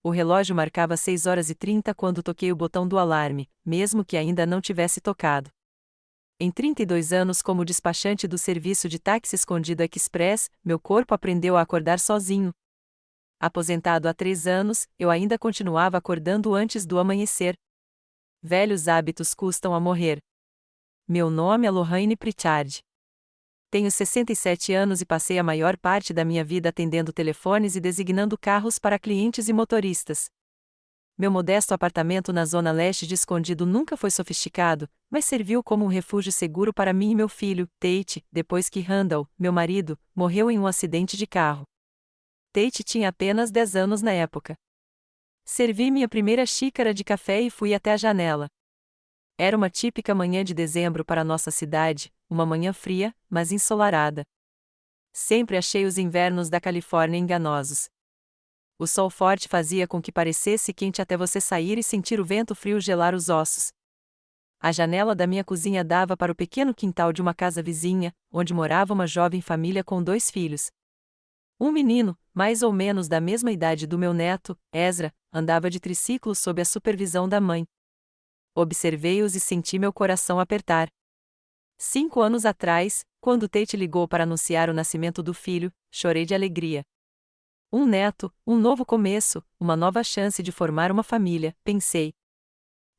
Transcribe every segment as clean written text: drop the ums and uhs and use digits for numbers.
O relógio marcava 6h30 quando toquei o botão do alarme, mesmo que ainda não tivesse tocado. Em 32 anos como despachante do serviço de táxi escondido Express, meu corpo aprendeu a acordar sozinho. Aposentado há 3 anos, eu ainda continuava acordando antes do amanhecer. Velhos hábitos custam a morrer. Meu nome é Lohane Pritchard. Tenho 67 anos e passei a maior parte da minha vida atendendo telefones e designando carros para clientes e motoristas. Meu modesto apartamento na zona leste de Escondido nunca foi sofisticado, mas serviu como um refúgio seguro para mim e meu filho, Tate, depois que Randall, meu marido, morreu em um acidente de carro. Tate tinha apenas 10 anos na época. Servi minha primeira xícara de café e fui até a janela. Era uma típica manhã de dezembro para nossa cidade, uma manhã fria, mas ensolarada. Sempre achei os invernos da Califórnia enganosos. O sol forte fazia com que parecesse quente até você sair e sentir o vento frio gelar os ossos. A janela da minha cozinha dava para o pequeno quintal de uma casa vizinha, onde morava uma jovem família com 2 filhos. Um menino, mais ou menos da mesma idade do meu neto, Ezra, andava de triciclo sob a supervisão da mãe. Observei-os e senti meu coração apertar. 5 anos atrás, quando Tate ligou para anunciar o nascimento do filho, chorei de alegria. Um neto, um novo começo, uma nova chance de formar uma família, pensei.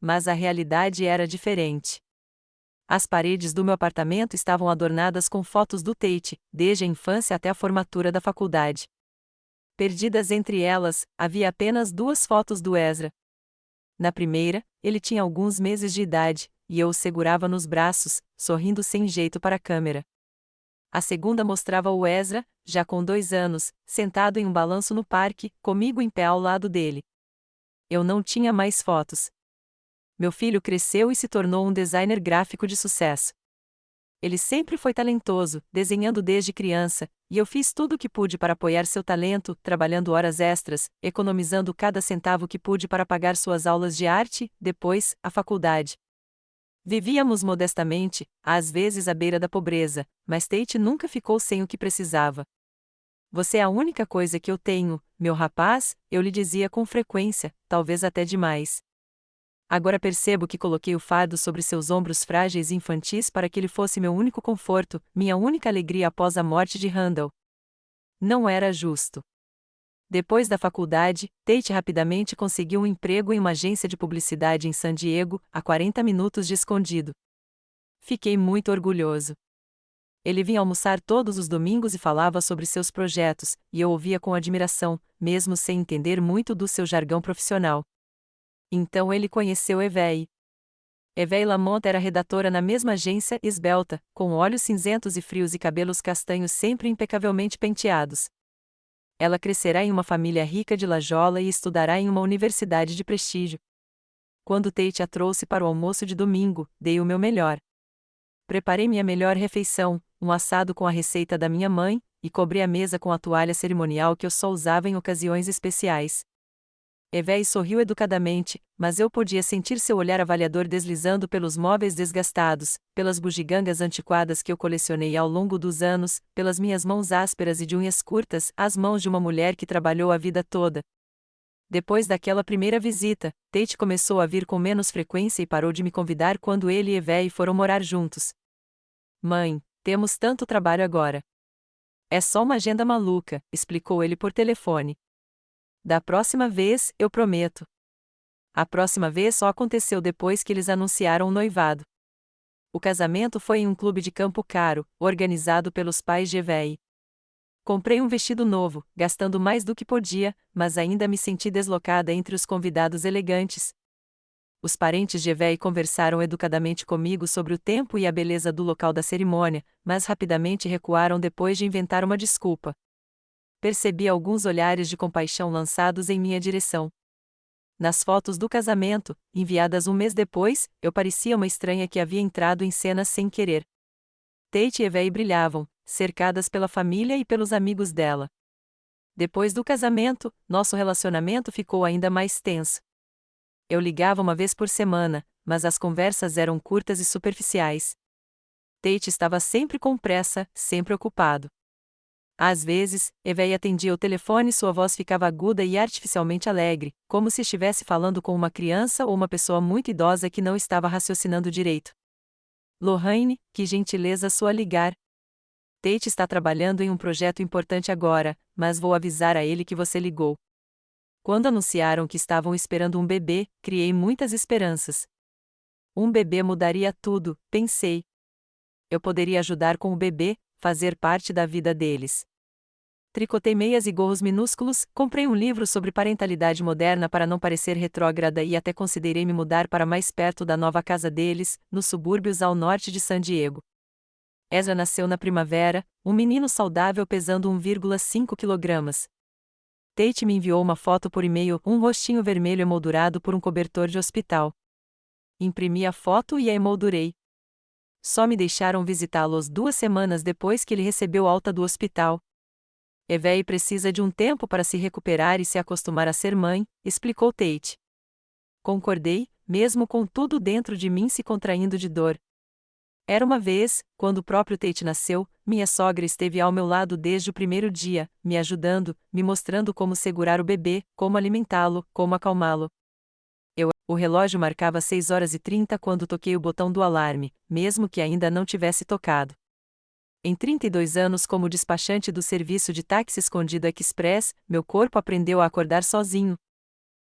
Mas a realidade era diferente. As paredes do meu apartamento estavam adornadas com fotos do Tate, desde a infância até a formatura da faculdade. Perdidas entre elas, havia apenas 2 fotos do Ezra. Na primeira, ele tinha alguns meses de idade, e eu o segurava nos braços, sorrindo sem jeito para a câmera. A segunda mostrava o Ezra, já com 2 anos, sentado em um balanço no parque, comigo em pé ao lado dele. Eu não tinha mais fotos. Meu filho cresceu e se tornou um designer gráfico de sucesso. Ele sempre foi talentoso, desenhando desde criança, e eu fiz tudo o que pude para apoiar seu talento, trabalhando horas extras, economizando cada centavo que pude para pagar suas aulas de arte, depois, a faculdade. Vivíamos modestamente, às vezes à beira da pobreza, mas Tate nunca ficou sem o que precisava. Você é a única coisa que eu tenho, meu rapaz, eu lhe dizia com frequência, talvez até demais. Agora percebo que coloquei o fardo sobre seus ombros frágeis e infantis para que ele fosse meu único conforto, minha única alegria após a morte de Randall. Não era justo. Depois da faculdade, Tate rapidamente conseguiu um emprego em uma agência de publicidade em San Diego, a 40 minutos de Escondido. Fiquei muito orgulhoso. Ele vinha almoçar todos os domingos e falava sobre seus projetos, e eu ouvia com admiração, mesmo sem entender muito do seu jargão profissional. Então ele conheceu Evey. Evey Lamont era redatora na mesma agência, esbelta, com olhos cinzentos e frios e cabelos castanhos sempre impecavelmente penteados. Ela crescerá em uma família rica de Lajola e estudará em uma universidade de prestígio. Quando Tate a trouxe para o almoço de domingo, dei o meu melhor. Preparei minha melhor refeição, um assado com a receita da minha mãe, e cobri a mesa com a toalha cerimonial que eu só usava em ocasiões especiais. Evey sorriu educadamente, mas eu podia sentir seu olhar avaliador deslizando pelos móveis desgastados, pelas bugigangas antiquadas que eu colecionei ao longo dos anos, pelas minhas mãos ásperas e de unhas curtas, as mãos de uma mulher que trabalhou a vida toda. Depois daquela primeira visita, Tate começou a vir com menos frequência e parou de me convidar quando ele e Evey foram morar juntos. Mãe, temos tanto trabalho agora. É só uma agenda maluca, explicou ele por telefone. Da próxima vez, eu prometo. A próxima vez só aconteceu depois que eles anunciaram o noivado. O casamento foi em um clube de campo caro, organizado pelos pais de Evey. Comprei um vestido novo, gastando mais do que podia, mas ainda me senti deslocada entre os convidados elegantes. Os parentes de Evey conversaram educadamente comigo sobre o tempo e a beleza do local da cerimônia, mas rapidamente recuaram depois de inventar uma desculpa. Percebi alguns olhares de compaixão lançados em minha direção. Nas fotos do casamento, enviadas um mês depois, eu parecia uma estranha que havia entrado em cena sem querer. Tate e Evey brilhavam, cercadas pela família e pelos amigos dela. Depois do casamento, nosso relacionamento ficou ainda mais tenso. Eu ligava uma vez por semana, mas as conversas eram curtas e superficiais. Tate estava sempre com pressa, sempre ocupado. Às vezes, Evei atendia o telefone e sua voz ficava aguda e artificialmente alegre, como se estivesse falando com uma criança ou uma pessoa muito idosa que não estava raciocinando direito. Lohane, que gentileza sua ligar. Tate está trabalhando em um projeto importante agora, mas vou avisar a ele que você ligou. Quando anunciaram que estavam esperando um bebê, criei muitas esperanças. Um bebê mudaria tudo, pensei. Eu poderia ajudar com o bebê, fazer parte da vida deles. Tricotei meias e gorros minúsculos, comprei um livro sobre parentalidade moderna para não parecer retrógrada e até considerei me mudar para mais perto da nova casa deles, nos subúrbios ao norte de San Diego. Ezra nasceu na primavera, um menino saudável pesando 1,5 kg. Tate me enviou uma foto por e-mail, um rostinho vermelho emoldurado por um cobertor de hospital. Imprimi a foto e a emoldurei. Só me deixaram visitá-los 2 semanas depois que ele recebeu alta do hospital. Evei precisa de um tempo para se recuperar e se acostumar a ser mãe, explicou Tate. Concordei, mesmo com tudo dentro de mim se contraindo de dor. Era uma vez, quando o próprio Tate nasceu, minha sogra esteve ao meu lado desde o primeiro dia, me ajudando, me mostrando como segurar o bebê, como alimentá-lo, como acalmá-lo. O relógio marcava 6h30 quando toquei o botão do alarme, mesmo que ainda não tivesse tocado. Em 32 anos como despachante do serviço de táxi escondido Express, meu corpo aprendeu a acordar sozinho.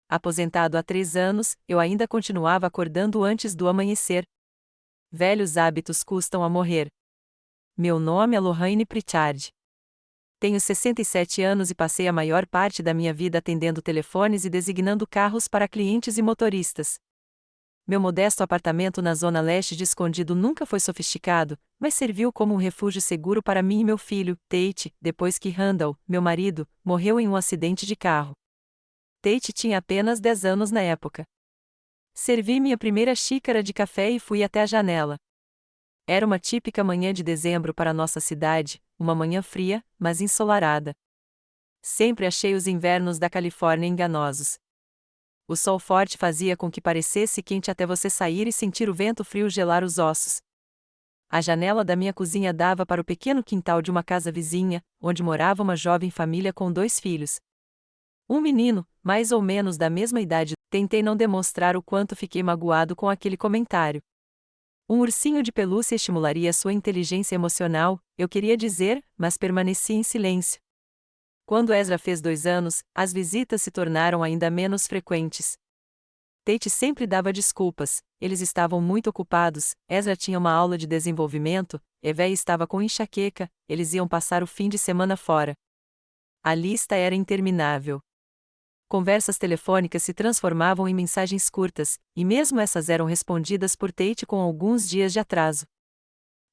Aposentado há 3 anos, eu ainda continuava acordando antes do amanhecer. Velhos hábitos custam a morrer. Meu nome é Lohane Pritchard. Tenho 67 anos e passei a maior parte da minha vida atendendo telefones e designando carros para clientes e motoristas. Meu modesto apartamento na zona leste de Escondido nunca foi sofisticado, mas serviu como um refúgio seguro para mim e meu filho, Tate, depois que Randall, meu marido, morreu em um acidente de carro. Tate tinha apenas 10 anos na época. Servi minha primeira xícara de café e fui até a janela. Era uma típica manhã de dezembro para nossa cidade, uma manhã fria, mas ensolarada. Sempre achei os invernos da Califórnia enganosos. O sol forte fazia com que parecesse quente até você sair e sentir o vento frio gelar os ossos. A janela da minha cozinha dava para o pequeno quintal de uma casa vizinha, onde morava uma jovem família com 2 filhos. Um menino, mais ou menos da mesma idade, tentei não demonstrar o quanto fiquei magoado com aquele comentário. Um ursinho de pelúcia estimularia sua inteligência emocional, eu queria dizer, mas permaneci em silêncio. Quando Ezra fez 2 anos, as visitas se tornaram ainda menos frequentes. Tate sempre dava desculpas, eles estavam muito ocupados, Ezra tinha uma aula de desenvolvimento, Evei estava com enxaqueca, eles iam passar o fim de semana fora. A lista era interminável. Conversas telefônicas se transformavam em mensagens curtas, e mesmo essas eram respondidas por Tate com alguns dias de atraso.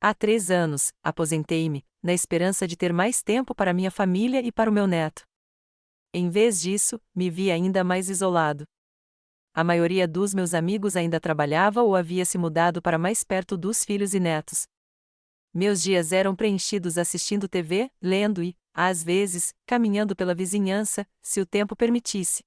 Há 3 anos, aposentei-me, na esperança de ter mais tempo para minha família e para o meu neto. Em vez disso, me vi ainda mais isolado. A maioria dos meus amigos ainda trabalhava ou havia se mudado para mais perto dos filhos e netos. Meus dias eram preenchidos assistindo TV, lendo e, às vezes, caminhando pela vizinhança, se o tempo permitisse.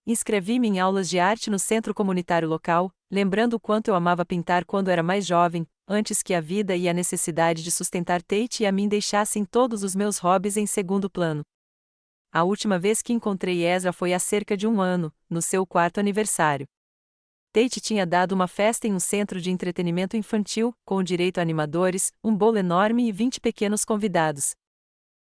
Inscrevi-me em aulas de arte no centro comunitário local, lembrando o quanto eu amava pintar quando era mais jovem, antes que a vida e a necessidade de sustentar Tate e a mim deixassem todos os meus hobbies em segundo plano. A última vez que encontrei Ezra foi há cerca de 1 ano, no seu 4º aniversário. Tate tinha dado uma festa em um centro de entretenimento infantil, com direito a animadores, um bolo enorme e 20 pequenos convidados.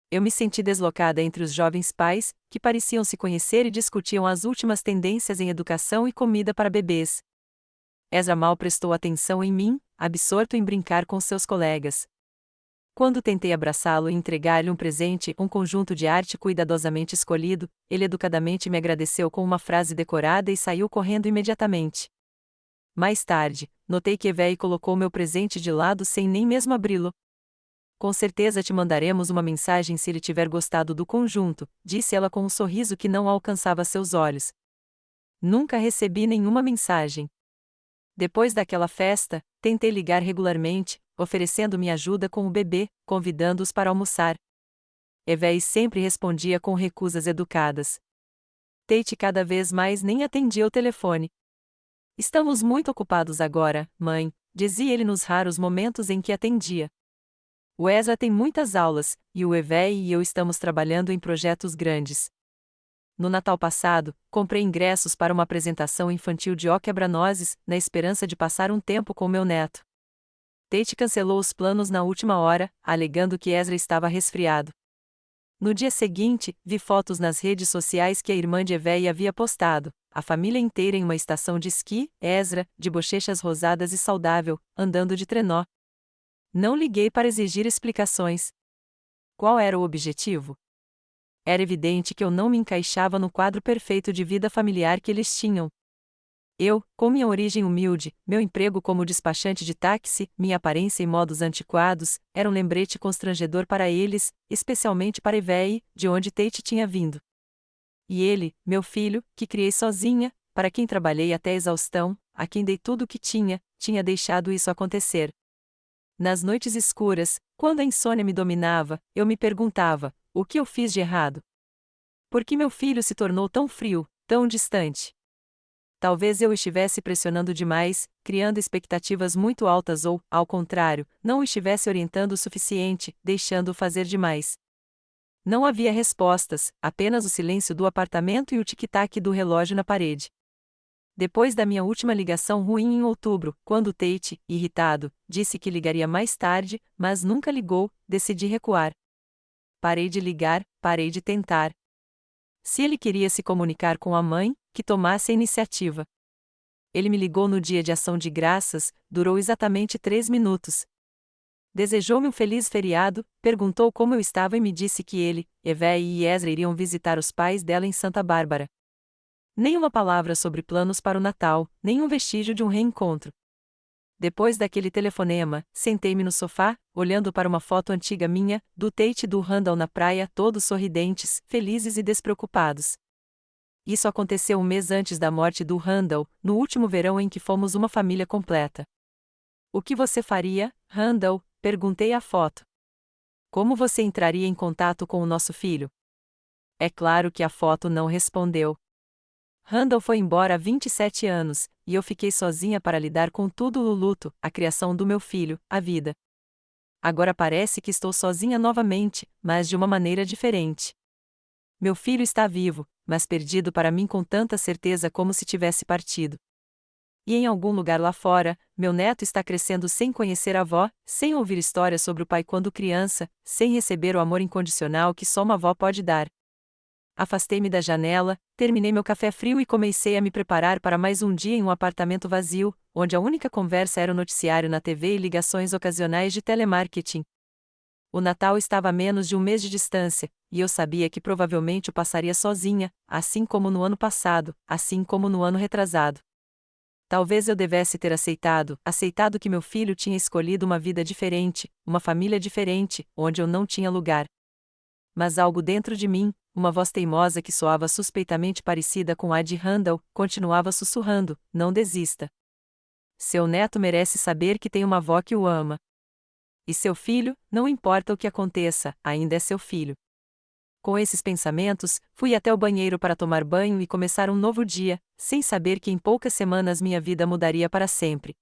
Eu me senti deslocada entre os jovens pais, que pareciam se conhecer e discutiam as últimas tendências em educação e comida para bebês. Ezra mal prestou atenção em mim, absorto em brincar com seus colegas. Quando tentei abraçá-lo e entregar-lhe um presente, um conjunto de arte cuidadosamente escolhido, ele educadamente me agradeceu com uma frase decorada e saiu correndo imediatamente. Mais tarde, notei que Evei colocou meu presente de lado sem nem mesmo abri-lo. Com certeza te mandaremos uma mensagem se ele tiver gostado do conjunto, disse ela com um sorriso que não alcançava seus olhos. Nunca recebi nenhuma mensagem. Depois daquela festa, tentei ligar regularmente, oferecendo minha ajuda com o bebê, convidando-os para almoçar. Evei sempre respondia com recusas educadas. Tate cada vez mais nem atendia o telefone. Estamos muito ocupados agora, mãe, dizia ele nos raros momentos em que atendia. O Ezra tem muitas aulas, e o Evei e eu estamos trabalhando em projetos grandes. No Natal passado, comprei ingressos para uma apresentação infantil de O Quebra-Nozes, na esperança de passar um tempo com meu neto. Tate cancelou os planos na última hora, alegando que Ezra estava resfriado. No dia seguinte, vi fotos nas redes sociais que a irmã de Evei havia postado, a família inteira em uma estação de esqui, Ezra, de bochechas rosadas e saudável, andando de trenó. Não liguei para exigir explicações. Qual era o objetivo? Era evidente que eu não me encaixava no quadro perfeito de vida familiar que eles tinham. Eu, com minha origem humilde, meu emprego como despachante de táxi, minha aparência e modos antiquados, era um lembrete constrangedor para eles, especialmente para Evei, de onde Tate tinha vindo. E ele, meu filho, que criei sozinha, para quem trabalhei até a exaustão, a quem dei tudo o que tinha deixado isso acontecer. Nas noites escuras, quando a insônia me dominava, eu me perguntava: o que eu fiz de errado? Por que meu filho se tornou tão frio, tão distante? Talvez eu estivesse pressionando demais, criando expectativas muito altas ou, ao contrário, não o estivesse orientando o suficiente, deixando-o fazer demais. Não havia respostas, apenas o silêncio do apartamento e o tic-tac do relógio na parede. Depois da minha última ligação ruim em outubro, quando Tate, irritado, disse que ligaria mais tarde, mas nunca ligou, decidi recuar. Parei de ligar, parei de tentar. Se ele queria se comunicar com a mãe, que tomasse a iniciativa. Ele me ligou no dia de ação de graças, durou exatamente 3 minutos. Desejou-me um feliz feriado, perguntou como eu estava e me disse que ele, Evei e Ezra iriam visitar os pais dela em Santa Bárbara. Nenhuma palavra sobre planos para o Natal, nenhum vestígio de um reencontro. Depois daquele telefonema, sentei-me no sofá, olhando para uma foto antiga minha, do Tate e do Randall na praia, todos sorridentes, felizes e despreocupados. Isso aconteceu um mês antes da morte do Randall, no último verão em que fomos uma família completa. O que você faria, Randall? Perguntei à foto. Como você entraria em contato com o nosso filho? É claro que a foto não respondeu. Randall foi embora há 27 anos, e eu fiquei sozinha para lidar com tudo o luto, a criação do meu filho, a vida. Agora parece que estou sozinha novamente, mas de uma maneira diferente. Meu filho está vivo, mas perdido para mim com tanta certeza como se tivesse partido. E em algum lugar lá fora, meu neto está crescendo sem conhecer a avó, sem ouvir histórias sobre o pai quando criança, sem receber o amor incondicional que só uma avó pode dar. Afastei-me da janela, terminei meu café frio e comecei a me preparar para mais um dia em um apartamento vazio, onde a única conversa era o noticiário na TV e ligações ocasionais de telemarketing. O Natal estava a menos de um mês de distância, e eu sabia que provavelmente o passaria sozinha, assim como no ano passado, assim como no ano retrasado. Talvez eu devesse ter aceitado que meu filho tinha escolhido uma vida diferente, uma família diferente, onde eu não tinha lugar. Mas algo dentro de mim, uma voz teimosa que soava suspeitamente parecida com a de Randall, continuava sussurrando: não desista. Seu neto merece saber que tem uma avó que o ama. E seu filho, não importa o que aconteça, ainda é seu filho. Com esses pensamentos, fui até o banheiro para tomar banho e começar um novo dia, sem saber que em poucas semanas minha vida mudaria para sempre.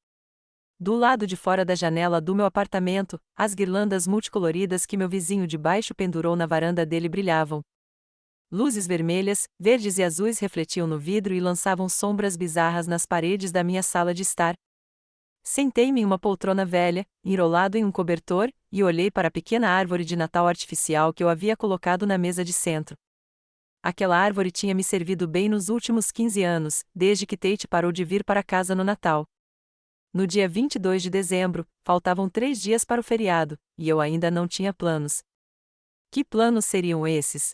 Do lado de fora da janela do meu apartamento, as guirlandas multicoloridas que meu vizinho de baixo pendurou na varanda dele brilhavam. Luzes vermelhas, verdes e azuis refletiam no vidro e lançavam sombras bizarras nas paredes da minha sala de estar. Sentei-me em uma poltrona velha, enrolado em um cobertor, e olhei para a pequena árvore de Natal artificial que eu havia colocado na mesa de centro. Aquela árvore tinha me servido bem nos últimos 15 anos, desde que Tate parou de vir para casa no Natal. No dia 22 de dezembro, faltavam 3 dias para o feriado, e eu ainda não tinha planos. Que planos seriam esses?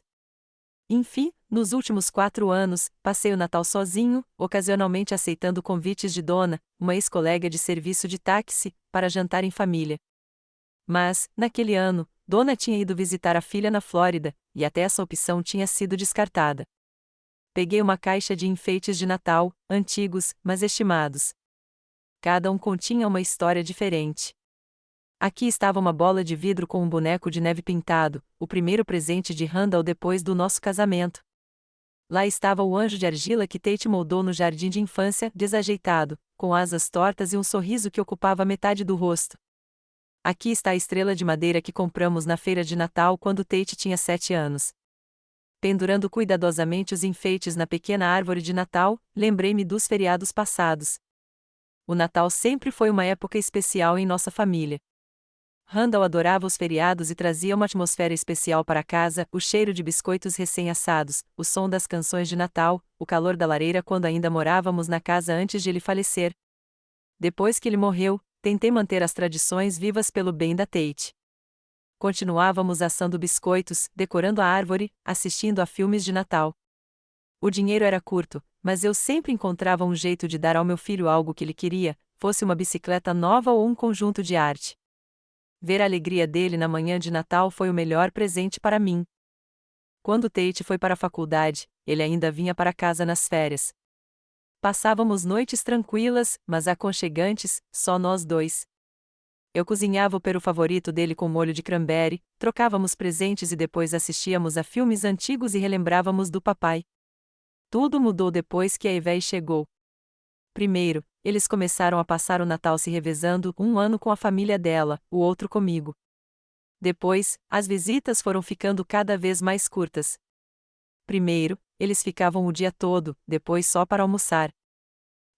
Enfim, nos últimos 4 anos, passei o Natal sozinho, ocasionalmente aceitando convites de Donna, uma ex-colega de serviço de táxi, para jantar em família. Mas, naquele ano, Donna tinha ido visitar a filha na Flórida, e até essa opção tinha sido descartada. Peguei uma caixa de enfeites de Natal, antigos, mas estimados. Cada um continha uma história diferente. Aqui estava uma bola de vidro com um boneco de neve pintado, o primeiro presente de Randall depois do nosso casamento. Lá estava o anjo de argila que Tate moldou no jardim de infância, desajeitado, com asas tortas e um sorriso que ocupava metade do rosto. Aqui está a estrela de madeira que compramos na feira de Natal quando Tate tinha 7 anos. Pendurando cuidadosamente os enfeites na pequena árvore de Natal, lembrei-me dos feriados passados. O Natal sempre foi uma época especial em nossa família. Randall adorava os feriados e trazia uma atmosfera especial para casa, o cheiro de biscoitos recém-assados, o som das canções de Natal, o calor da lareira quando ainda morávamos na casa antes de ele falecer. Depois que ele morreu, tentei manter as tradições vivas pelo bem da Tate. Continuávamos assando biscoitos, decorando a árvore, assistindo a filmes de Natal. O dinheiro era curto, mas eu sempre encontrava um jeito de dar ao meu filho algo que ele queria, fosse uma bicicleta nova ou um conjunto de arte. Ver a alegria dele na manhã de Natal foi o melhor presente para mim. Quando Tate foi para a faculdade, ele ainda vinha para casa nas férias. Passávamos noites tranquilas, mas aconchegantes, só nós dois. Eu cozinhava o peru favorito dele com molho de cranberry, trocávamos presentes e depois assistíamos a filmes antigos e relembrávamos do papai. Tudo mudou depois que a Ivy chegou. Primeiro, eles começaram a passar o Natal se revezando, um ano com a família dela, o outro comigo. Depois, as visitas foram ficando cada vez mais curtas. Primeiro, eles ficavam o dia todo, depois só para almoçar.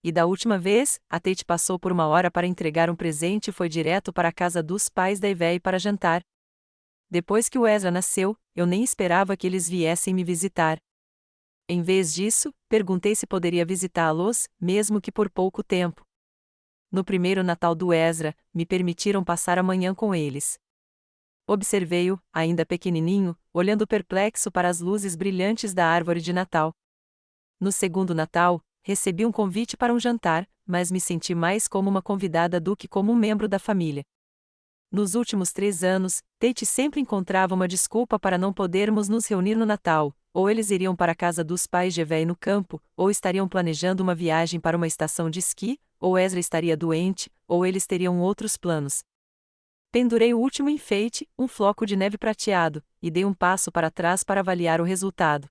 E da última vez, a Tate passou por uma hora para entregar um presente e foi direto para a casa dos pais da Ivy para jantar. Depois que o Ezra nasceu, eu nem esperava que eles viessem me visitar. Em vez disso, perguntei se poderia visitá-los, mesmo que por pouco tempo. No primeiro Natal do Ezra, me permitiram passar a manhã com eles. Observei-o, ainda pequenininho, olhando perplexo para as luzes brilhantes da árvore de Natal. No segundo Natal, recebi um convite para um jantar, mas me senti mais como uma convidada do que como um membro da família. Nos últimos 3 anos, Tate sempre encontrava uma desculpa para não podermos nos reunir no Natal, ou eles iriam para a casa dos pais de Ivy no campo, ou estariam planejando uma viagem para uma estação de esqui, ou Ezra estaria doente, ou eles teriam outros planos. Pendurei o último enfeite, um floco de neve prateado, e dei um passo para trás para avaliar o resultado.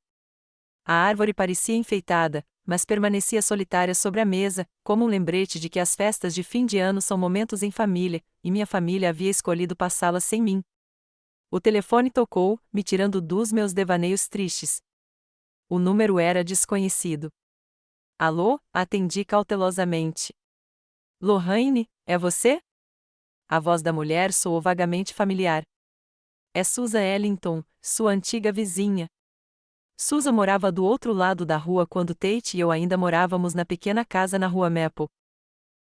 A árvore parecia enfeitada, mas permanecia solitária sobre a mesa, como um lembrete de que as festas de fim de ano são momentos em família, e minha família havia escolhido passá-las sem mim. O telefone tocou, me tirando dos meus devaneios tristes. O número era desconhecido. Alô? Atendi cautelosamente. Lorraine, é você? A voz da mulher soou vagamente familiar. É Susan Ellington, sua antiga vizinha. Susan morava do outro lado da rua quando Tate e eu ainda morávamos na pequena casa na rua Maple.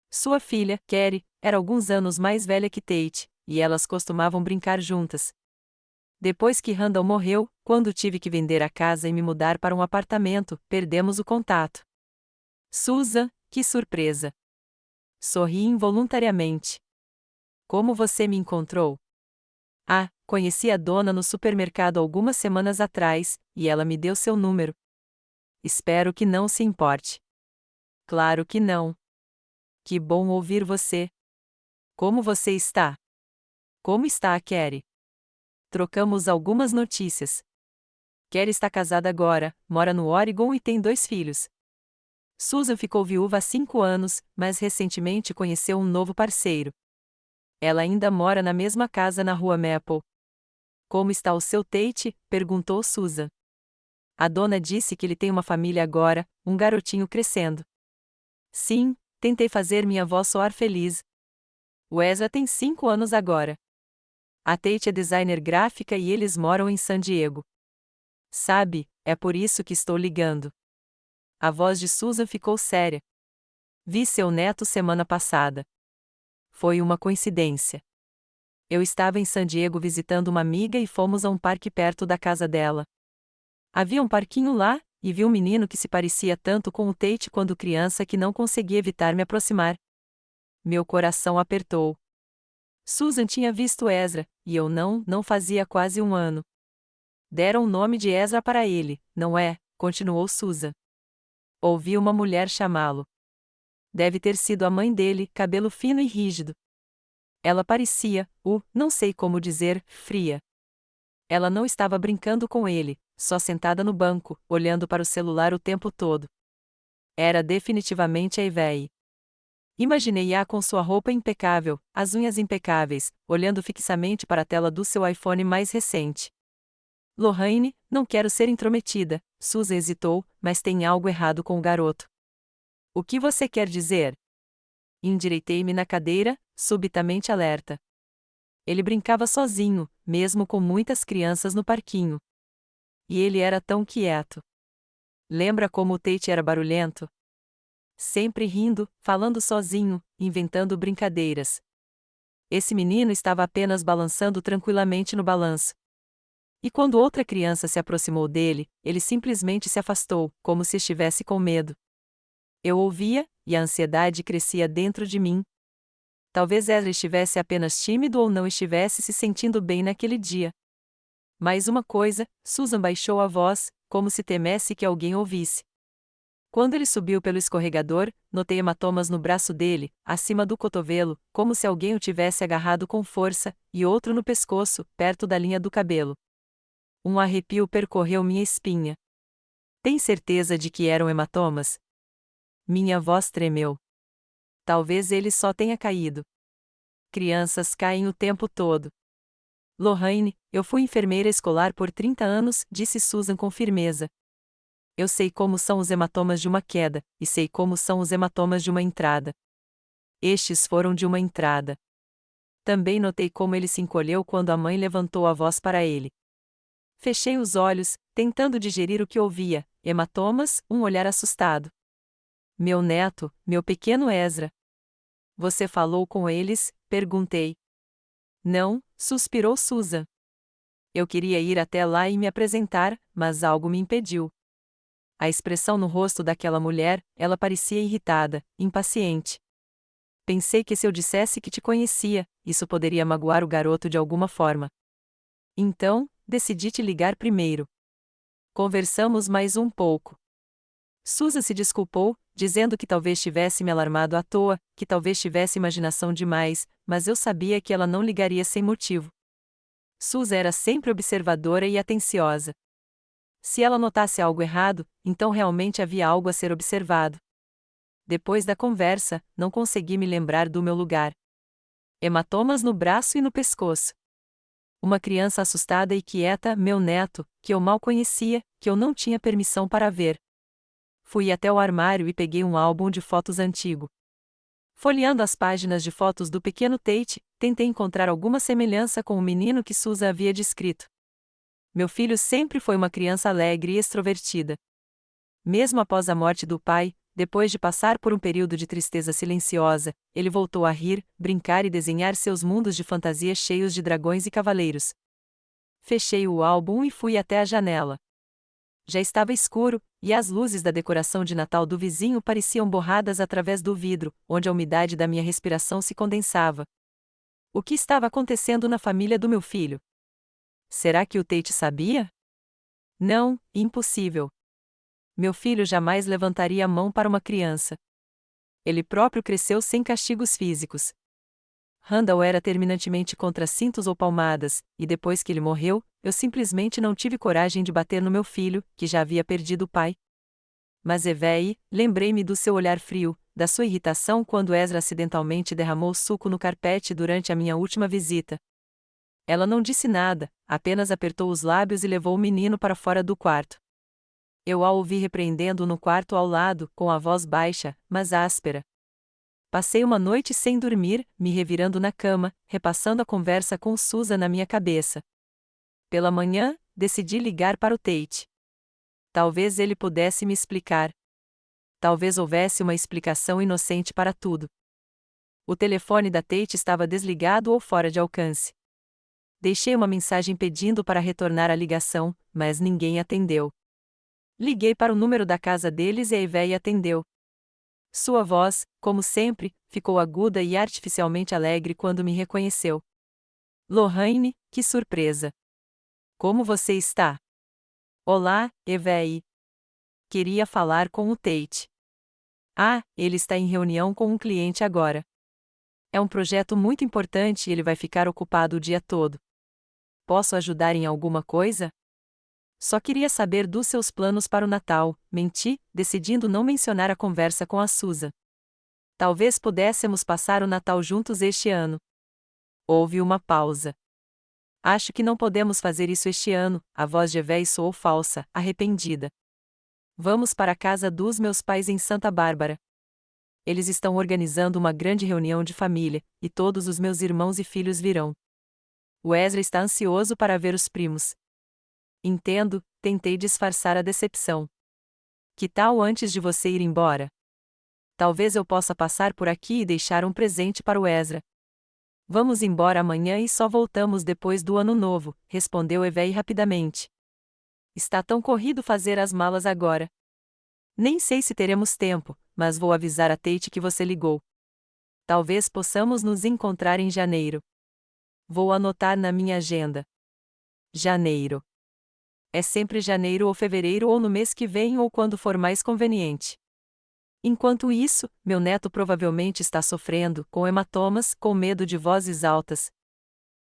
Sua filha, Carrie, era alguns anos mais velha que Tate, e elas costumavam brincar juntas. Depois que Randall morreu, quando tive que vender a casa e me mudar para um apartamento, perdemos o contato. Susan, que surpresa! Sorri involuntariamente. Como você me encontrou? Ah, conheci a dona no supermercado algumas semanas atrás, e ela me deu seu número. Espero que não se importe. Claro que não. Que bom ouvir você. Como você está? Como está a Carrie? Trocamos algumas notícias. Carrie está casada agora, mora no Oregon e tem 2 filhos. Susan ficou viúva há 5 anos, mas recentemente conheceu um novo parceiro. Ela ainda mora na mesma casa na rua Maple. Como está o seu Tate? Perguntou Susan. A dona disse que ele tem uma família agora, um garotinho crescendo. Sim, tentei fazer minha avó soar feliz. O Ezra tem 5 anos agora. A Tate é designer gráfica e eles moram em San Diego. Sabe, é por isso que estou ligando. A voz de Susan ficou séria. Vi seu neto semana passada. Foi uma coincidência. Eu estava em San Diego visitando uma amiga e fomos a um parque perto da casa dela. Havia um parquinho lá, e vi um menino que se parecia tanto com o Tate quando criança que não consegui evitar me aproximar. Meu coração apertou. Susan tinha visto Ezra, e eu não fazia quase um ano. Deram o nome de Ezra para ele, não é? Continuou Susan. Ouvi uma mulher chamá-lo. Deve ter sido a mãe dele, cabelo fino e rígido. Ela parecia, não sei como dizer, fria. Ela não estava brincando com ele, só sentada no banco, olhando para o celular o tempo todo. Era definitivamente a Ivy. Imaginei-a com sua roupa impecável, as unhas impecáveis, olhando fixamente para a tela do seu iPhone mais recente. Lorraine, não quero ser intrometida, Susan hesitou, mas tem algo errado com o garoto. O que você quer dizer? Endireitei-me na cadeira, subitamente alerta. Ele brincava sozinho, mesmo com muitas crianças no parquinho. E ele era tão quieto. Lembra como o Tate era barulhento? Sempre rindo, falando sozinho, inventando brincadeiras. Esse menino estava apenas balançando tranquilamente no balanço. E quando outra criança se aproximou dele, ele simplesmente se afastou, como se estivesse com medo. Eu ouvia, e a ansiedade crescia dentro de mim. Talvez Ezra estivesse apenas tímido ou não estivesse se sentindo bem naquele dia. Mais uma coisa, Susan baixou a voz, como se temesse que alguém ouvisse. Quando ele subiu pelo escorregador, notei hematomas no braço dele, acima do cotovelo, como se alguém o tivesse agarrado com força, e outro no pescoço, perto da linha do cabelo. Um arrepio percorreu minha espinha. Tem certeza de que eram hematomas? Minha voz tremeu. Talvez ele só tenha caído. Crianças caem o tempo todo. Lorraine, eu fui enfermeira escolar por 30 anos, disse Susan com firmeza. Eu sei como são os hematomas de uma queda, e sei como são os hematomas de uma entrada. Estes foram de uma entrada. Também notei como ele se encolheu quando a mãe levantou a voz para ele. Fechei os olhos, tentando digerir o que ouvia, hematomas, um olhar assustado. Meu neto, meu pequeno Ezra. Você falou com eles? Perguntei. Não, suspirou Susan. Eu queria ir até lá e me apresentar, mas algo me impediu. A expressão no rosto daquela mulher, ela parecia irritada, impaciente. Pensei que se eu dissesse que te conhecia, isso poderia magoar o garoto de alguma forma. Então, decidi te ligar primeiro. Conversamos mais um pouco. Susan se desculpou, dizendo que talvez tivesse me alarmado à toa, que talvez tivesse imaginação demais, mas eu sabia que ela não ligaria sem motivo. Susan era sempre observadora e atenciosa. Se ela notasse algo errado, então realmente havia algo a ser observado. Depois da conversa, não consegui me lembrar do meu lugar. Hematomas no braço e no pescoço. Uma criança assustada e quieta, meu neto, que eu mal conhecia, que eu não tinha permissão para ver. Fui até o armário e peguei um álbum de fotos antigo. Folheando as páginas de fotos do pequeno Tate, tentei encontrar alguma semelhança com o menino que Susan havia descrito. Meu filho sempre foi uma criança alegre e extrovertida. Mesmo após a morte do pai, depois de passar por um período de tristeza silenciosa, ele voltou a rir, brincar e desenhar seus mundos de fantasia cheios de dragões e cavaleiros. Fechei o álbum e fui até a janela. Já estava escuro, e as luzes da decoração de Natal do vizinho pareciam borradas através do vidro, onde a umidade da minha respiração se condensava. O que estava acontecendo na família do meu filho? Será que o Tate sabia? Não, impossível. Meu filho jamais levantaria a mão para uma criança. Ele próprio cresceu sem castigos físicos. Randall era terminantemente contra cintos ou palmadas, e depois que ele morreu, eu simplesmente não tive coragem de bater no meu filho, que já havia perdido o pai. Mas Evei, lembrei-me do seu olhar frio, da sua irritação quando Ezra acidentalmente derramou suco no carpete durante a minha última visita. Ela não disse nada, apenas apertou os lábios e levou o menino para fora do quarto. Eu a ouvi repreendendo no quarto ao lado, com a voz baixa, mas áspera. Passei uma noite sem dormir, me revirando na cama, repassando a conversa com Susan na minha cabeça. Pela manhã, decidi ligar para o Tate. Talvez ele pudesse me explicar. Talvez houvesse uma explicação inocente para tudo. O telefone da Tate estava desligado ou fora de alcance. Deixei uma mensagem pedindo para retornar a ligação, mas ninguém atendeu. Liguei para o número da casa deles e a Ivete atendeu. Sua voz, como sempre, ficou aguda e artificialmente alegre quando me reconheceu. Lorraine, que surpresa! Como você está? Olá, Ivete. Queria falar com o Tate. Ah, ele está em reunião com um cliente agora. É um projeto muito importante e ele vai ficar ocupado o dia todo. Posso ajudar em alguma coisa? Só queria saber dos seus planos para o Natal, menti, decidindo não mencionar a conversa com a Susan. Talvez pudéssemos passar o Natal juntos este ano. Houve uma pausa. Acho que não podemos fazer isso este ano, a voz de Evé soou falsa, arrependida. Vamos para a casa dos meus pais em Santa Bárbara. Eles estão organizando uma grande reunião de família, e todos os meus irmãos e filhos virão. O Ezra está ansioso para ver os primos. Entendo, tentei disfarçar a decepção. Que tal antes de você ir embora? Talvez eu possa passar por aqui e deixar um presente para o Ezra. Vamos embora amanhã e só voltamos depois do Ano Novo, respondeu Evé rapidamente. Está tão corrido fazer as malas agora. Nem sei se teremos tempo, mas vou avisar a Tate que você ligou. Talvez possamos nos encontrar em janeiro. Vou anotar na minha agenda. Janeiro. É sempre janeiro ou fevereiro ou no mês que vem ou quando for mais conveniente. Enquanto isso, meu neto provavelmente está sofrendo com hematomas, com medo de vozes altas.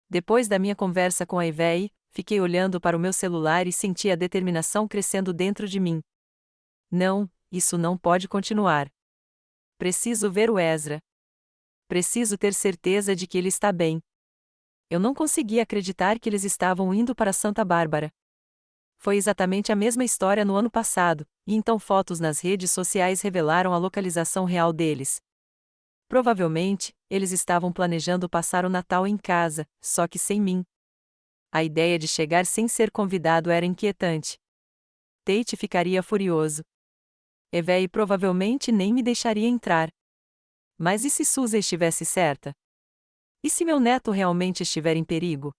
Depois da minha conversa com a Ivei, fiquei olhando para o meu celular e senti a determinação crescendo dentro de mim. Não, isso não pode continuar. Preciso ver o Ezra. Preciso ter certeza de que ele está bem. Eu não conseguia acreditar que eles estavam indo para Santa Bárbara. Foi exatamente a mesma história no ano passado, e então fotos nas redes sociais revelaram a localização real deles. Provavelmente, eles estavam planejando passar o Natal em casa, só que sem mim. A ideia de chegar sem ser convidado era inquietante. Tate ficaria furioso. Evei provavelmente nem me deixaria entrar. Mas e se Susan estivesse certa? E se meu neto realmente estiver em perigo?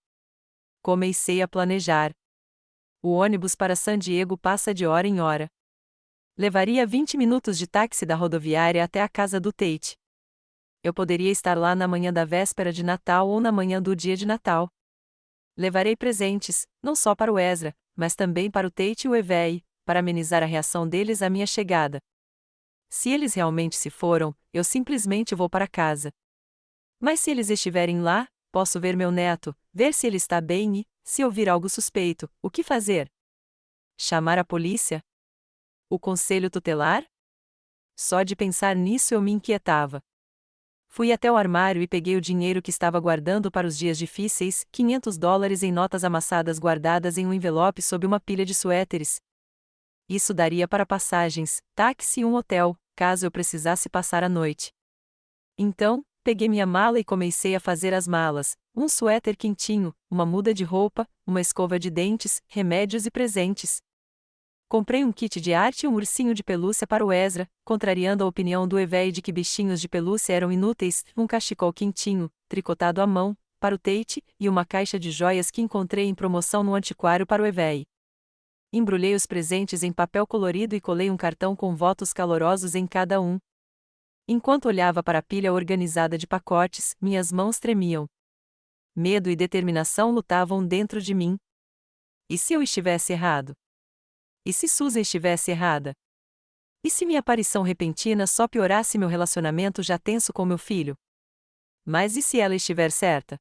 Comecei a planejar. O ônibus para San Diego passa de hora em hora. Levaria 20 minutos de táxi da rodoviária até a casa do Tate. Eu poderia estar lá na manhã da véspera de Natal ou na manhã do dia de Natal. Levarei presentes, não só para o Ezra, mas também para o Tate e o Evei, para amenizar a reação deles à minha chegada. Se eles realmente se foram, eu simplesmente vou para casa. Mas se eles estiverem lá, posso ver meu neto, ver se ele está bem e, se ouvir algo suspeito, o que fazer? Chamar a polícia? O conselho tutelar? Só de pensar nisso eu me inquietava. Fui até o armário e peguei o dinheiro que estava guardando para os dias difíceis, $500 em notas amassadas guardadas em um envelope sob uma pilha de suéteres. Isso daria para passagens, táxi e um hotel, caso eu precisasse passar a noite. Então, peguei minha mala e comecei a fazer as malas, um suéter quentinho, uma muda de roupa, uma escova de dentes, remédios e presentes. Comprei um kit de arte e um ursinho de pelúcia para o Ezra, contrariando a opinião do Evei de que bichinhos de pelúcia eram inúteis, um cachecol quentinho, tricotado à mão, para o Tate, e uma caixa de joias que encontrei em promoção no antiquário para o Evei. Embrulhei os presentes em papel colorido e colei um cartão com votos calorosos em cada um. Enquanto olhava para a pilha organizada de pacotes, minhas mãos tremiam. Medo e determinação lutavam dentro de mim. E se eu estivesse errado? E se Susan estivesse errada? E se minha aparição repentina só piorasse meu relacionamento já tenso com meu filho? Mas e se ela estiver certa?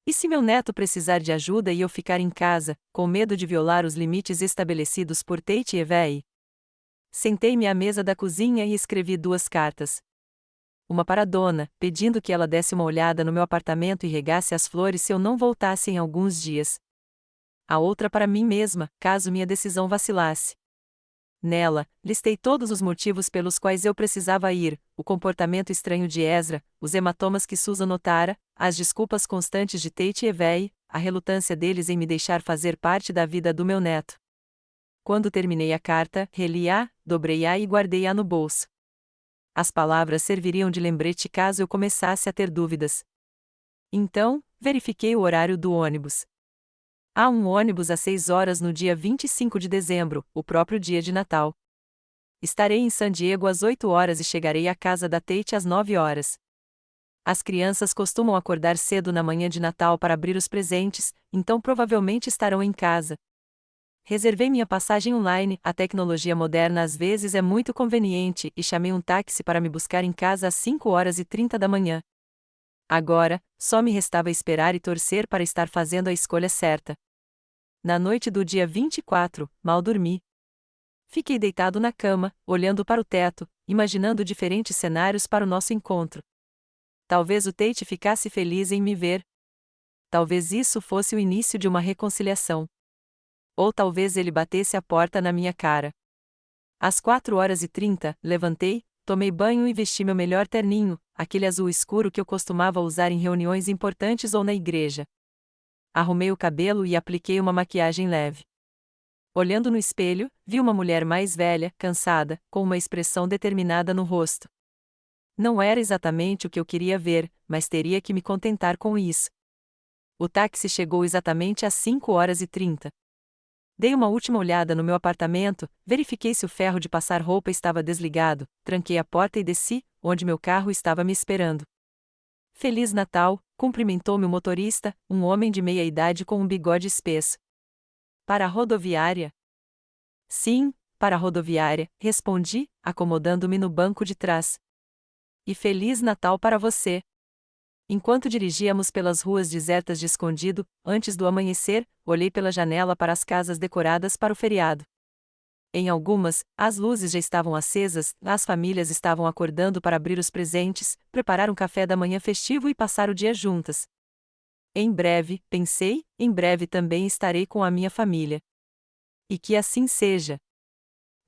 E se meu neto precisar de ajuda e eu ficar em casa, com medo de violar os limites estabelecidos por Tate e Evei? Sentei-me à mesa da cozinha e escrevi 2 cartas. Uma para a dona, pedindo que ela desse uma olhada no meu apartamento e regasse as flores se eu não voltasse em alguns dias. A outra para mim mesma, caso minha decisão vacilasse. Nela, listei todos os motivos pelos quais eu precisava ir, o comportamento estranho de Ezra, os hematomas que Susan notara, as desculpas constantes de Tate e Evei, a relutância deles em me deixar fazer parte da vida do meu neto. Quando terminei a carta, reli-a, dobrei-a e guardei-a no bolso. As palavras serviriam de lembrete caso eu começasse a ter dúvidas. Então, verifiquei o horário do ônibus. Há um ônibus às 6 horas no dia 25 de dezembro, o próprio dia de Natal. Estarei em San Diego às 8 horas e chegarei à casa da Tate às 9 horas. As crianças costumam acordar cedo na manhã de Natal para abrir os presentes, então provavelmente estarão em casa. Reservei minha passagem online, a tecnologia moderna às vezes é muito conveniente, e chamei um táxi para me buscar em casa às 5 horas e 30 da manhã. Agora, só me restava esperar e torcer para estar fazendo a escolha certa. Na noite do dia 24, mal dormi. Fiquei deitado na cama, olhando para o teto, imaginando diferentes cenários para o nosso encontro. Talvez o Tate ficasse feliz em me ver. Talvez isso fosse o início de uma reconciliação. Ou talvez ele batesse a porta na minha cara. Às 4h30, levantei, tomei banho e vesti meu melhor terninho, aquele azul escuro que eu costumava usar em reuniões importantes ou na igreja. Arrumei o cabelo e apliquei uma maquiagem leve. Olhando no espelho, vi uma mulher mais velha, cansada, com uma expressão determinada no rosto. Não era exatamente o que eu queria ver, mas teria que me contentar com isso. O táxi chegou exatamente às 5h30. Dei uma última olhada no meu apartamento, verifiquei se o ferro de passar roupa estava desligado, tranquei a porta e desci, onde meu carro estava me esperando. Feliz Natal, cumprimentou-me o motorista, um homem de meia idade com um bigode espesso. Para a rodoviária? Sim, para a rodoviária, respondi, acomodando-me no banco de trás. E Feliz Natal para você! Enquanto dirigíamos pelas ruas desertas de Escondido, antes do amanhecer, olhei pela janela para as casas decoradas para o feriado. Em algumas, as luzes já estavam acesas, as famílias estavam acordando para abrir os presentes, preparar um café da manhã festivo e passar o dia juntas. Em breve, pensei, em breve também estarei com a minha família. E que assim seja.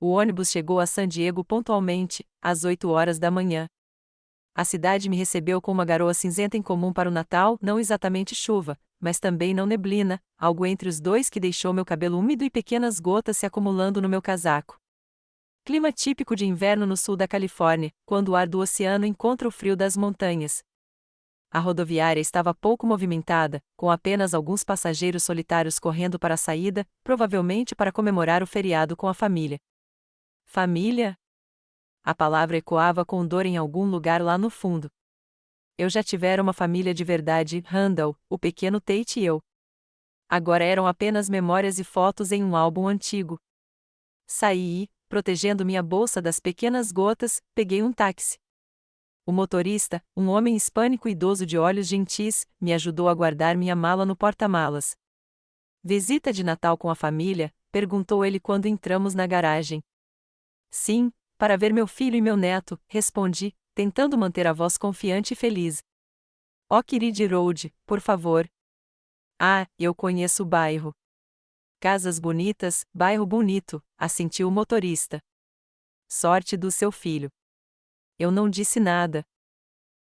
O ônibus chegou a San Diego pontualmente, às 8h da manhã. A cidade me recebeu com uma garoa cinzenta incomum para o Natal, não exatamente chuva, mas também não neblina, algo entre os dois que deixou meu cabelo úmido e pequenas gotas se acumulando no meu casaco. Clima típico de inverno no sul da Califórnia, quando o ar do oceano encontra o frio das montanhas. A rodoviária estava pouco movimentada, com apenas alguns passageiros solitários correndo para a saída, provavelmente para comemorar o feriado com a família. Família? A palavra ecoava com dor em algum lugar lá no fundo. Eu já tivera uma família de verdade, Randall, o pequeno Tate e eu. Agora eram apenas memórias e fotos em um álbum antigo. Saí e, protegendo minha bolsa das pequenas gotas, peguei um táxi. O motorista, um homem hispânico idoso de olhos gentis, me ajudou a guardar minha mala no porta-malas. Visita de Natal com a família? Perguntou ele quando entramos na garagem. Sim, para ver meu filho e meu neto, respondi, tentando manter a voz confiante e feliz. Oh Kirid Road, por favor. Ah, eu conheço o bairro. Casas bonitas, bairro bonito, assentiu o motorista. Sorte do seu filho. Eu não disse nada.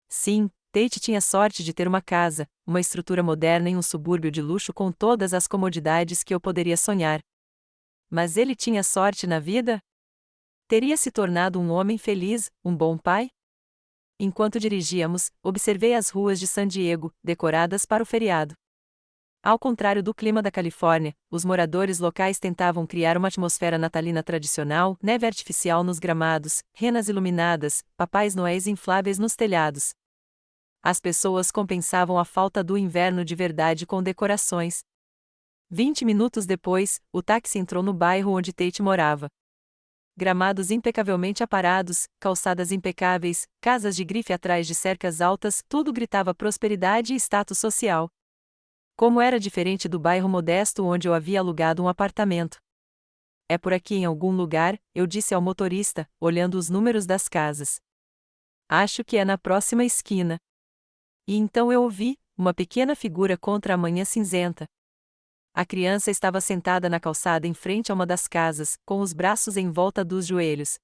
Sim, Tate tinha sorte de ter uma casa, uma estrutura moderna em um subúrbio de luxo com todas as comodidades que eu poderia sonhar. Mas ele tinha sorte na vida? Teria se tornado um homem feliz, um bom pai? Enquanto dirigíamos, observei as ruas de San Diego, decoradas para o feriado. Ao contrário do clima da Califórnia, os moradores locais tentavam criar uma atmosfera natalina tradicional, neve artificial nos gramados, renas iluminadas, papais noéis infláveis nos telhados. As pessoas compensavam a falta do inverno de verdade com decorações. 20 minutos depois, o táxi entrou no bairro onde Tate morava. Gramados impecavelmente aparados, calçadas impecáveis, casas de grife atrás de cercas altas, tudo gritava prosperidade e status social. Como era diferente do bairro modesto onde eu havia alugado um apartamento. É por aqui em algum lugar, eu disse ao motorista, olhando os números das casas. Acho que é na próxima esquina. E então eu ouvi, uma pequena figura contra a manhã cinzenta. A criança estava sentada na calçada em frente a uma das casas, com os braços em volta dos joelhos.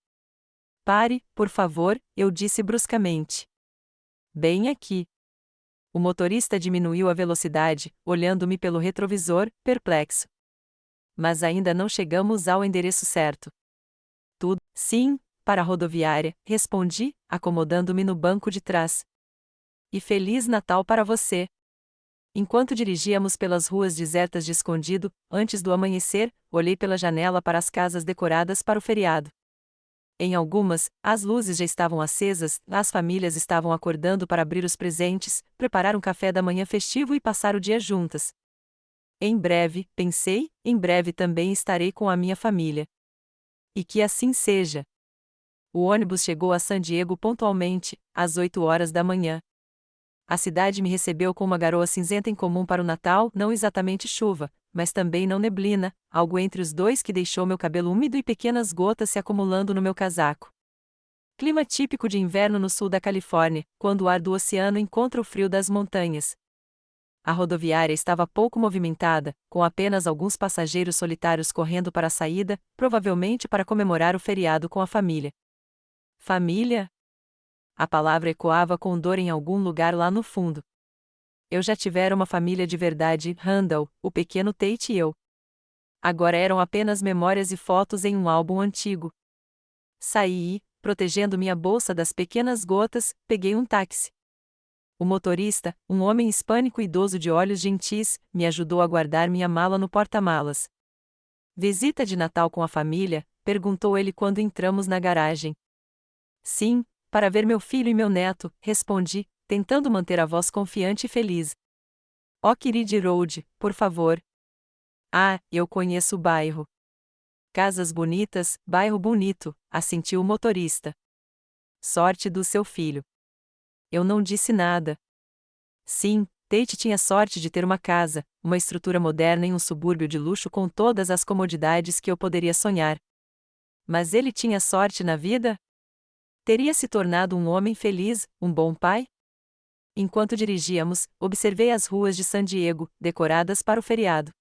Pare, por favor, eu disse bruscamente. Bem aqui. O motorista diminuiu a velocidade, olhando-me pelo retrovisor, perplexo. Mas ainda não chegamos ao endereço certo. Tudo, sim, para a rodoviária, respondi, acomodando-me no banco de trás. E Feliz Natal para você. Enquanto dirigíamos pelas ruas desertas de Escondido, antes do amanhecer, olhei pela janela para as casas decoradas para o feriado. Em algumas, as luzes já estavam acesas, as famílias estavam acordando para abrir os presentes, preparar um café da manhã festivo e passar o dia juntas. Em breve, pensei, em breve também estarei com a minha família. E que assim seja. O ônibus chegou a San Diego pontualmente, às 8h da manhã. A cidade me recebeu com uma garoa cinzenta incomum para o Natal, não exatamente chuva, mas também não neblina, algo entre os dois que deixou meu cabelo úmido e pequenas gotas se acumulando no meu casaco. Clima típico de inverno no sul da Califórnia, quando o ar do oceano encontra o frio das montanhas. A rodoviária estava pouco movimentada, com apenas alguns passageiros solitários correndo para a saída, provavelmente para comemorar o feriado com a família. Família? A palavra ecoava com dor em algum lugar lá no fundo. Eu já tivera uma família de verdade, Randall, o pequeno Tate e eu. Agora eram apenas memórias e fotos em um álbum antigo. Saí e, protegendo minha bolsa das pequenas gotas, peguei um táxi. O motorista, um homem hispânico idoso de olhos gentis, me ajudou a guardar minha mala no porta-malas. Visita de Natal com a família? Perguntou ele quando entramos na garagem. Sim, para ver meu filho e meu neto, respondi, tentando manter a voz confiante e feliz. Oh, Kirid Road, por favor. Ah, eu conheço o bairro. Casas bonitas, bairro bonito, assentiu o motorista. Sorte do seu filho. Eu não disse nada. Sim, Tate tinha sorte de ter uma casa, uma estrutura moderna em um subúrbio de luxo com todas as comodidades que eu poderia sonhar. Mas ele tinha sorte na vida? Teria se tornado um homem feliz, um bom pai? Enquanto dirigíamos, observei as ruas de San Diego, decoradas para o feriado.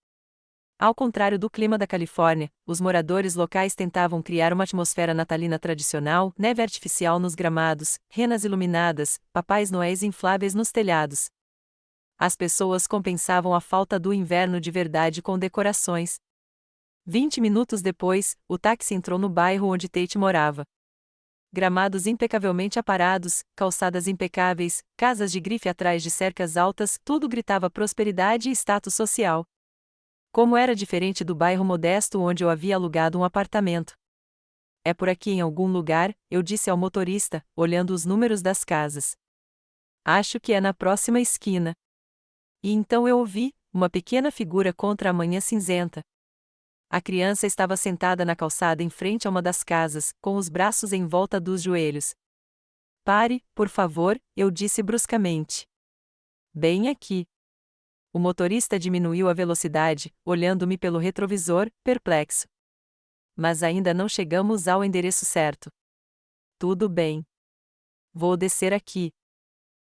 Ao contrário do clima da Califórnia, os moradores locais tentavam criar uma atmosfera natalina tradicional, neve artificial nos gramados, renas iluminadas, papais noéis infláveis nos telhados. As pessoas compensavam a falta do inverno de verdade com decorações. 20 minutos depois, o táxi entrou no bairro onde Tate morava. Gramados impecavelmente aparados, calçadas impecáveis, casas de grife atrás de cercas altas, tudo gritava prosperidade e status social. Como era diferente do bairro modesto onde eu havia alugado um apartamento. É por aqui em algum lugar, eu disse ao motorista, olhando os números das casas. Acho que é na próxima esquina. E então eu ouvi uma pequena figura contra a manhã cinzenta. A criança estava sentada na calçada em frente a uma das casas, com os braços em volta dos joelhos. Pare, por favor, eu disse bruscamente. Bem aqui. O motorista diminuiu a velocidade, olhando-me pelo retrovisor, perplexo. Mas ainda não chegamos ao endereço certo. Tudo bem. Vou descer aqui.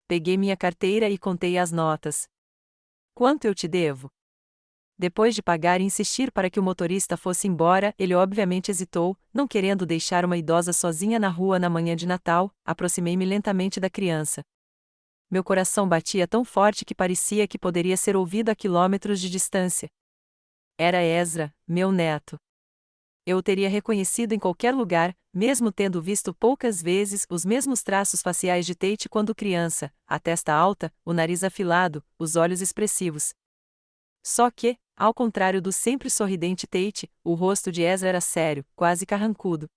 Peguei minha carteira e contei as notas. Quanto eu te devo? Depois de pagar e insistir para que o motorista fosse embora, ele obviamente hesitou, não querendo deixar uma idosa sozinha na rua na manhã de Natal, aproximei-me lentamente da criança. Meu coração batia tão forte que parecia que poderia ser ouvido a quilômetros de distância. Era Ezra, meu neto. Eu o teria reconhecido em qualquer lugar, mesmo tendo visto poucas vezes os mesmos traços faciais de Tate quando criança, a testa alta, o nariz afilado, os olhos expressivos. Só que, ao contrário do sempre sorridente Tate, o rosto de Ezra era sério, quase carrancudo.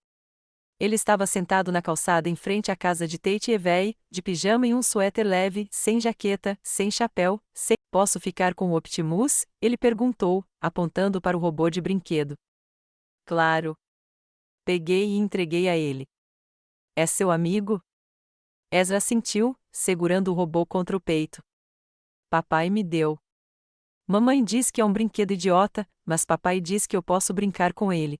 Ele estava sentado na calçada em frente à casa de Tate e Evey, de pijama e um suéter leve, sem jaqueta, sem chapéu, sem... Posso ficar com o Optimus? Ele perguntou, apontando para o robô de brinquedo. Claro. Peguei e entreguei a ele. É seu amigo? Ezra assentiu, segurando o robô contra o peito. Papai me deu. Mamãe diz que é um brinquedo idiota, mas papai diz que eu posso brincar com ele.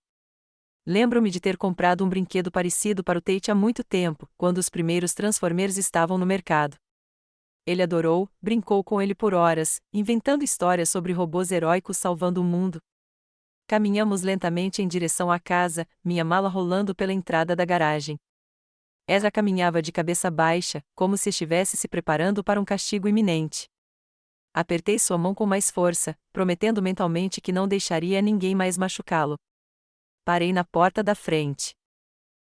Lembro-me de ter comprado um brinquedo parecido para o Tate há muito tempo, quando os primeiros Transformers estavam no mercado. Ele adorou, brincou com ele por horas, inventando histórias sobre robôs heróicos salvando o mundo. Caminhamos lentamente em direção à casa, minha mala rolando pela entrada da garagem. Ezra caminhava de cabeça baixa, como se estivesse se preparando para um castigo iminente. Apertei sua mão com mais força, prometendo mentalmente que não deixaria ninguém mais machucá-lo. Parei na porta da frente.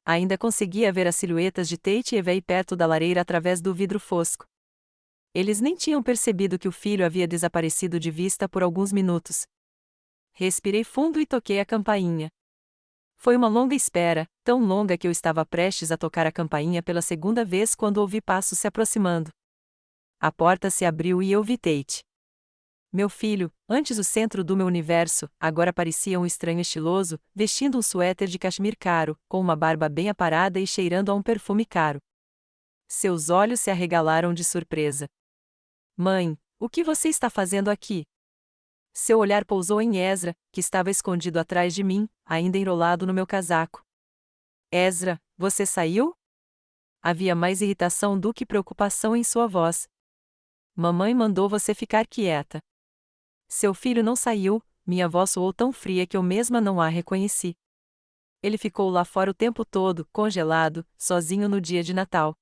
Ainda conseguia ver as silhuetas de Tate e Evey perto da lareira através do vidro fosco. Eles nem tinham percebido que o filho havia desaparecido de vista por alguns minutos. Respirei fundo e toquei a campainha. Foi uma longa espera, tão longa que eu estava prestes a tocar a campainha pela segunda vez quando ouvi passos se aproximando. A porta se abriu e eu vi Tate. Meu filho, antes o centro do meu universo, agora parecia um estranho estiloso, vestindo um suéter de cachemir caro, com uma barba bem aparada e cheirando a um perfume caro. Seus olhos se arregalaram de surpresa. Mãe, o que você está fazendo aqui? Seu olhar pousou em Ezra, que estava escondido atrás de mim, ainda enrolado no meu casaco. Ezra, você saiu? Havia mais irritação do que preocupação em sua voz. Mamãe mandou você ficar quieta. Seu filho não saiu, minha voz soou tão fria que eu mesma não a reconheci. Ele ficou lá fora o tempo todo, congelado, sozinho no dia de Natal.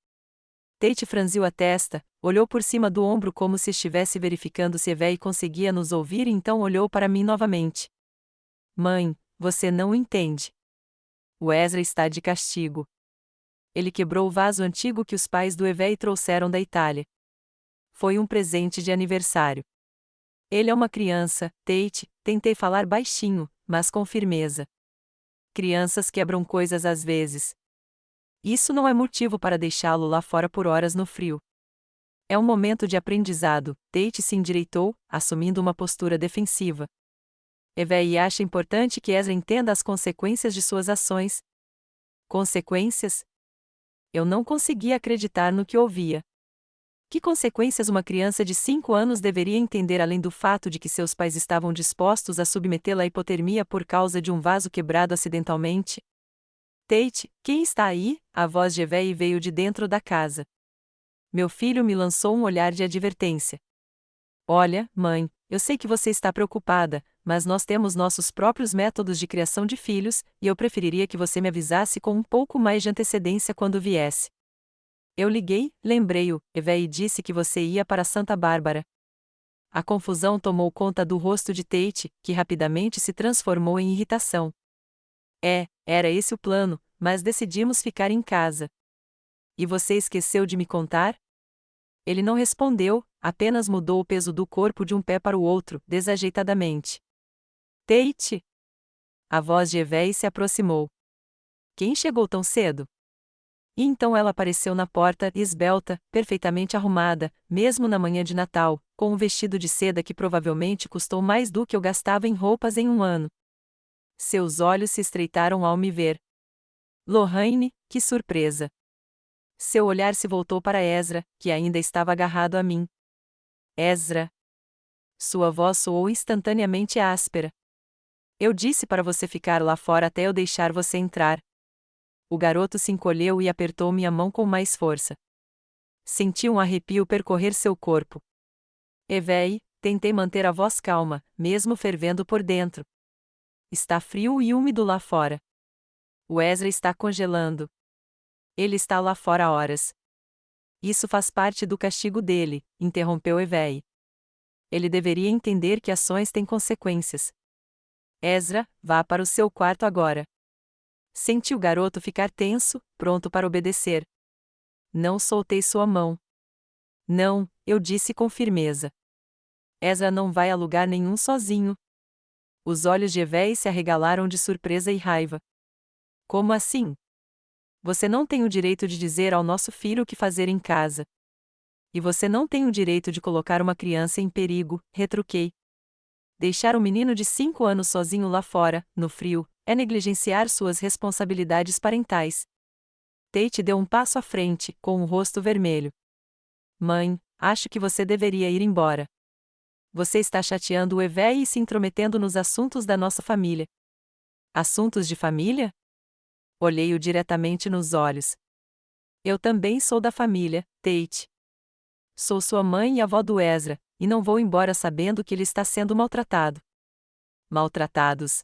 Tate franziu a testa, olhou por cima do ombro como se estivesse verificando se Evei conseguia nos ouvir e então olhou para mim novamente. Mãe, você não entende. O Ezra está de castigo. Ele quebrou o vaso antigo que os pais do Evei trouxeram da Itália. Foi um presente de aniversário. Ele é uma criança, Tate, tentei falar baixinho, mas com firmeza. Crianças quebram coisas às vezes. Isso não é motivo para deixá-lo lá fora por horas no frio. É um momento de aprendizado. Tate se endireitou, assumindo uma postura defensiva. Evei acha importante que Ezra entenda as consequências de suas ações. Consequências? Eu não conseguia acreditar no que ouvia. Que consequências uma criança de 5 anos deveria entender além do fato de que seus pais estavam dispostos a submetê-la à hipotermia por causa de um vaso quebrado acidentalmente? Tate, quem está aí? A voz de Evei veio de dentro da casa. Meu filho me lançou um olhar de advertência. Olha, mãe, eu sei que você está preocupada, mas nós temos nossos próprios métodos de criação de filhos, e eu preferiria que você me avisasse com um pouco mais de antecedência quando viesse. Eu liguei, lembrei-o, Evei disse que você ia para Santa Bárbara. A confusão tomou conta do rosto de Tate, que rapidamente se transformou em irritação. Era esse o plano, mas decidimos ficar em casa. E você esqueceu de me contar? Ele não respondeu, apenas mudou o peso do corpo de um pé para o outro, desajeitadamente. Tate! A voz de Evei se aproximou. Quem chegou tão cedo? E então ela apareceu na porta, esbelta, perfeitamente arrumada, mesmo na manhã de Natal, com um vestido de seda que provavelmente custou mais do que eu gastava em roupas em um ano. Seus olhos se estreitaram ao me ver. Lorraine, que surpresa! Seu olhar se voltou para Ezra, que ainda estava agarrado a mim. Ezra! Sua voz soou instantaneamente áspera. Eu disse para você ficar lá fora até eu deixar você entrar. O garoto se encolheu e apertou minha mão com mais força. Senti um arrepio percorrer seu corpo. Evei, tentei manter a voz calma, mesmo fervendo por dentro. Está frio e úmido lá fora. O Ezra está congelando. Ele está lá fora há horas. Isso faz parte do castigo dele, interrompeu Evei. Ele deveria entender que ações têm consequências. Ezra, vá para o seu quarto agora. Senti o garoto ficar tenso, pronto para obedecer. Não soltei sua mão. Não, eu disse com firmeza. Ezra não vai a lugar nenhum sozinho. Os olhos de Evei se arregalaram de surpresa e raiva. Como assim? Você não tem o direito de dizer ao nosso filho o que fazer em casa. E você não tem o direito de colocar uma criança em perigo, retruquei. Deixar um menino de 5 anos sozinho lá fora, no frio, é negligenciar suas responsabilidades parentais. Tate deu um passo à frente, com o rosto vermelho. Mãe, acho que você deveria ir embora. Você está chateando o Evei e se intrometendo nos assuntos da nossa família. Assuntos de família? Olhei-o diretamente nos olhos. Eu também sou da família, Tate. Sou sua mãe e avó do Ezra, e não vou embora sabendo que ele está sendo maltratado. Maltratados.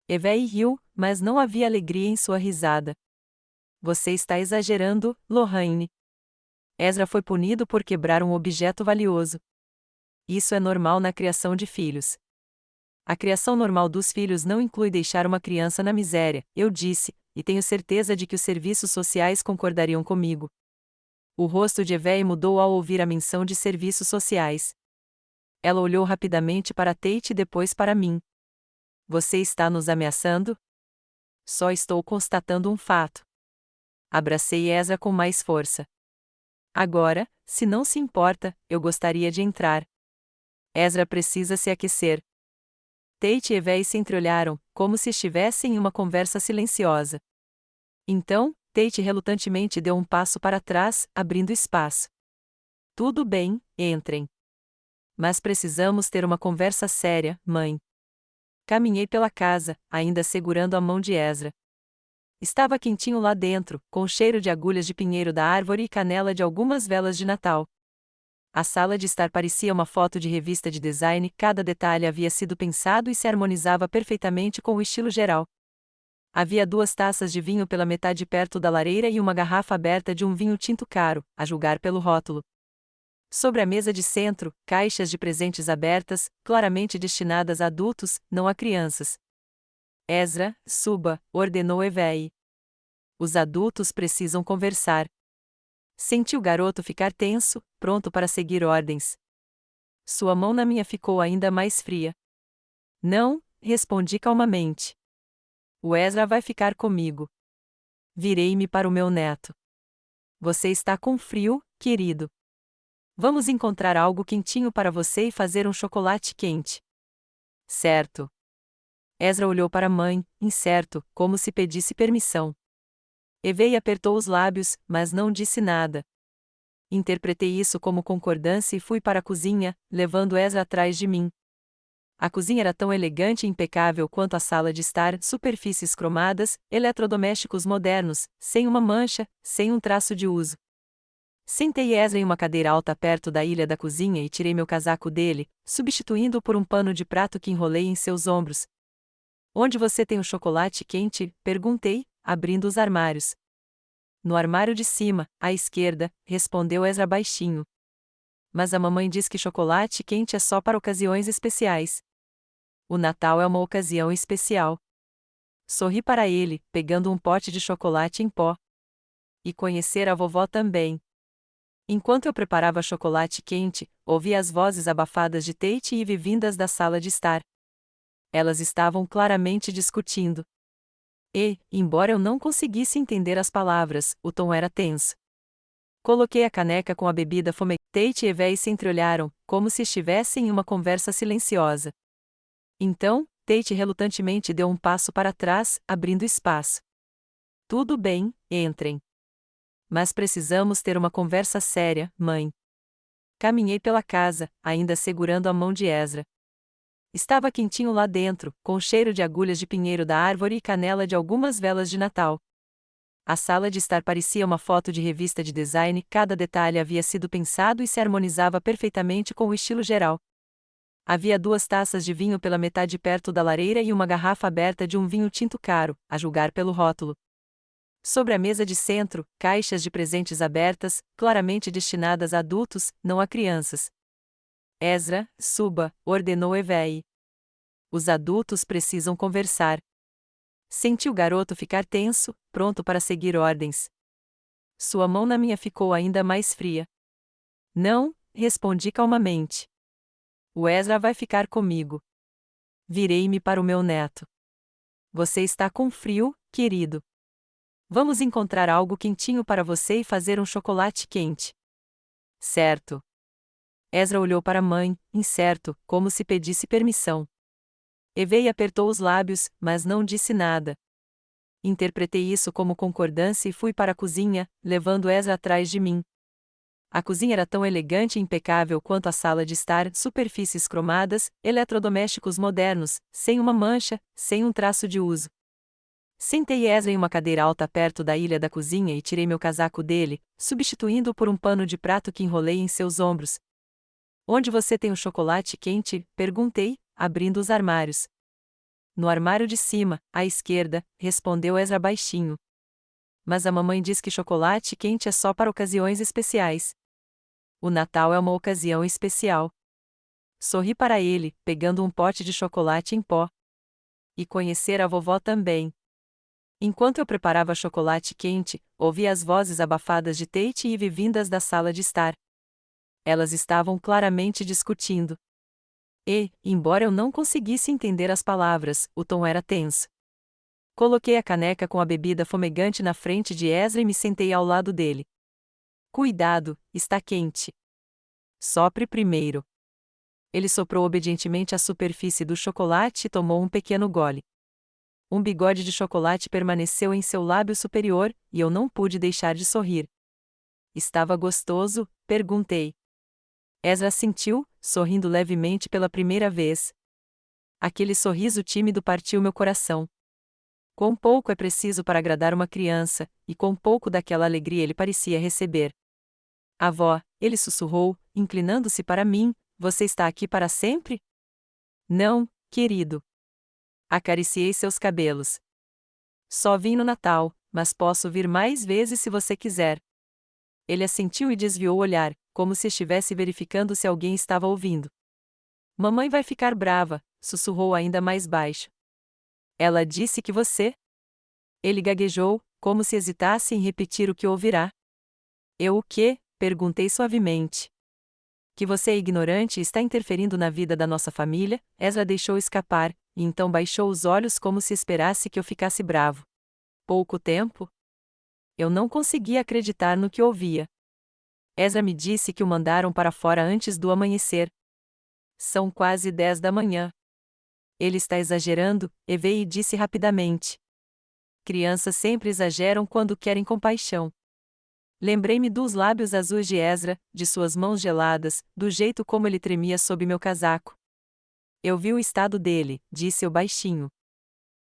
Evei riu, mas não havia alegria em sua risada. Você está exagerando, Lorraine. Ezra foi punido por quebrar um objeto valioso. Isso é normal na criação de filhos. A criação normal dos filhos não inclui deixar uma criança na miséria, eu disse, e tenho certeza de que os serviços sociais concordariam comigo. O rosto de Evei mudou ao ouvir a menção de serviços sociais. Ela olhou rapidamente para Tate e depois para mim. Você está nos ameaçando? Só estou constatando um fato. Abracei Ezra com mais força. Agora, se não se importa, eu gostaria de entrar. Ezra precisa se aquecer. Tate e Evei se entreolharam, como se estivessem em uma conversa silenciosa. Então, Tate relutantemente deu um passo para trás, abrindo espaço. Tudo bem, entrem. Mas precisamos ter uma conversa séria, mãe. Caminhei pela casa, ainda segurando a mão de Ezra. Estava quentinho lá dentro, com o cheiro de agulhas de pinheiro da árvore e canela de algumas velas de Natal. A sala de estar parecia uma foto de revista de design, cada detalhe havia sido pensado e se harmonizava perfeitamente com o estilo geral. Havia 2 taças de vinho pela metade perto da lareira e uma garrafa aberta de um vinho tinto caro, a julgar pelo rótulo. Sobre a mesa de centro, caixas de presentes abertas, claramente destinadas a adultos, não a crianças. Ezra, suba, ordenou Evei. Os adultos precisam conversar. Senti o garoto ficar tenso, pronto para seguir ordens. Sua mão na minha ficou ainda mais fria. Não, respondi calmamente. O Ezra vai ficar comigo. Virei-me para o meu neto. Você está com frio, querido. Vamos encontrar algo quentinho para você e fazer um chocolate quente. Certo. Ezra olhou para a mãe, incerto, como se pedisse permissão. Evei apertou os lábios, mas não disse nada. Interpretei isso como concordância e fui para a cozinha, levando Ezra atrás de mim. A cozinha era tão elegante e impecável quanto a sala de estar, superfícies cromadas, eletrodomésticos modernos, sem uma mancha, sem um traço de uso. Sentei Ezra em uma cadeira alta perto da ilha da cozinha e tirei meu casaco dele, substituindo-o por um pano de prato que enrolei em seus ombros. Onde você tem o chocolate quente? Perguntei, abrindo os armários. No armário de cima, à esquerda, respondeu Ezra baixinho. Mas a mamãe diz que chocolate quente é só para ocasiões especiais. O Natal é uma ocasião especial. Sorri para ele, pegando um pote de chocolate em pó. E conhecer a vovó também. Enquanto eu preparava chocolate quente, ouvi as vozes abafadas de Tate e Ivy vindas da sala de estar. Elas estavam claramente discutindo. E, embora eu não conseguisse entender as palavras, o tom era tenso. Coloquei a caneca com a bebida fumegante. Tate e Evei se entreolharam, como se estivessem em uma conversa silenciosa. Então, Tate relutantemente deu um passo para trás, abrindo espaço. Tudo bem, entrem. Mas precisamos ter uma conversa séria, mãe. Caminhei pela casa, ainda segurando a mão de Ezra. Estava quentinho lá dentro, com o cheiro de agulhas de pinheiro da árvore e canela de algumas velas de Natal. A sala de estar parecia uma foto de revista de design, cada detalhe havia sido pensado e se harmonizava perfeitamente com o estilo geral. Havia 2 taças de vinho pela metade perto da lareira e uma garrafa aberta de um vinho tinto caro, a julgar pelo rótulo. Sobre a mesa de centro, caixas de presentes abertas, claramente destinadas a adultos, não a crianças. Ezra, suba, ordenou Evei. Os adultos precisam conversar. Senti o garoto ficar tenso, pronto para seguir ordens. Sua mão na minha ficou ainda mais fria. Não, respondi calmamente. O Ezra vai ficar comigo. Virei-me para o meu neto. Você está com frio, querido. Vamos encontrar algo quentinho para você e fazer um chocolate quente. Certo. Ezra olhou para a mãe, incerto, como se pedisse permissão. Evei apertou os lábios, mas não disse nada. Interpretei isso como concordância e fui para a cozinha, levando Ezra atrás de mim. A cozinha era tão elegante e impecável quanto a sala de estar, superfícies cromadas, eletrodomésticos modernos, sem uma mancha, sem um traço de uso. Sentei Ezra em uma cadeira alta perto da ilha da cozinha e tirei meu casaco dele, substituindo-o por um pano de prato que enrolei em seus ombros. Onde você tem o chocolate quente? Perguntei, abrindo os armários. No armário de cima, à esquerda, respondeu Ezra baixinho. Mas a mamãe diz que chocolate quente é só para ocasiões especiais. O Natal é uma ocasião especial. Sorri para ele, pegando um pote de chocolate em pó. E conhecer a vovó também. Enquanto eu preparava chocolate quente, ouvi as vozes abafadas de Tate e Ivy vindas da sala de estar. Elas estavam claramente discutindo. E, embora eu não conseguisse entender as palavras, o tom era tenso. Coloquei a caneca com a bebida fumegante na frente de Ezra e me sentei ao lado dele. Cuidado, está quente. Sopre primeiro. Ele soprou obedientemente a superfície do chocolate e tomou um pequeno gole. Um bigode de chocolate permaneceu em seu lábio superior, e eu não pude deixar de sorrir. Estava gostoso? Perguntei. Ezra assentiu, sorrindo levemente pela primeira vez. Aquele sorriso tímido partiu meu coração. Quão pouco é preciso para agradar uma criança, e quão pouco daquela alegria ele parecia receber. Avó, ele sussurrou, inclinando-se para mim, você está aqui para sempre? Não, querido. Acariciei seus cabelos. Só vim no Natal, mas posso vir mais vezes se você quiser. Ele assentiu e desviou o olhar, como se estivesse verificando se alguém estava ouvindo. Mamãe vai ficar brava, sussurrou ainda mais baixo. Ela disse que você? Ele gaguejou, como se hesitasse em repetir o que ouvirá. Eu o quê? Perguntei suavemente. Que você é ignorante e está interferindo na vida da nossa família, Ezra deixou escapar, e então baixou os olhos como se esperasse que eu ficasse bravo. Pouco tempo? Eu não conseguia acreditar no que ouvia. Ezra me disse que o mandaram para fora antes do amanhecer. São quase 10 da manhã. Ele está exagerando, Evei disse rapidamente. Crianças sempre exageram quando querem compaixão. Lembrei-me dos lábios azuis de Ezra, de suas mãos geladas, do jeito como ele tremia sob meu casaco. Eu vi o estado dele, disse eu baixinho.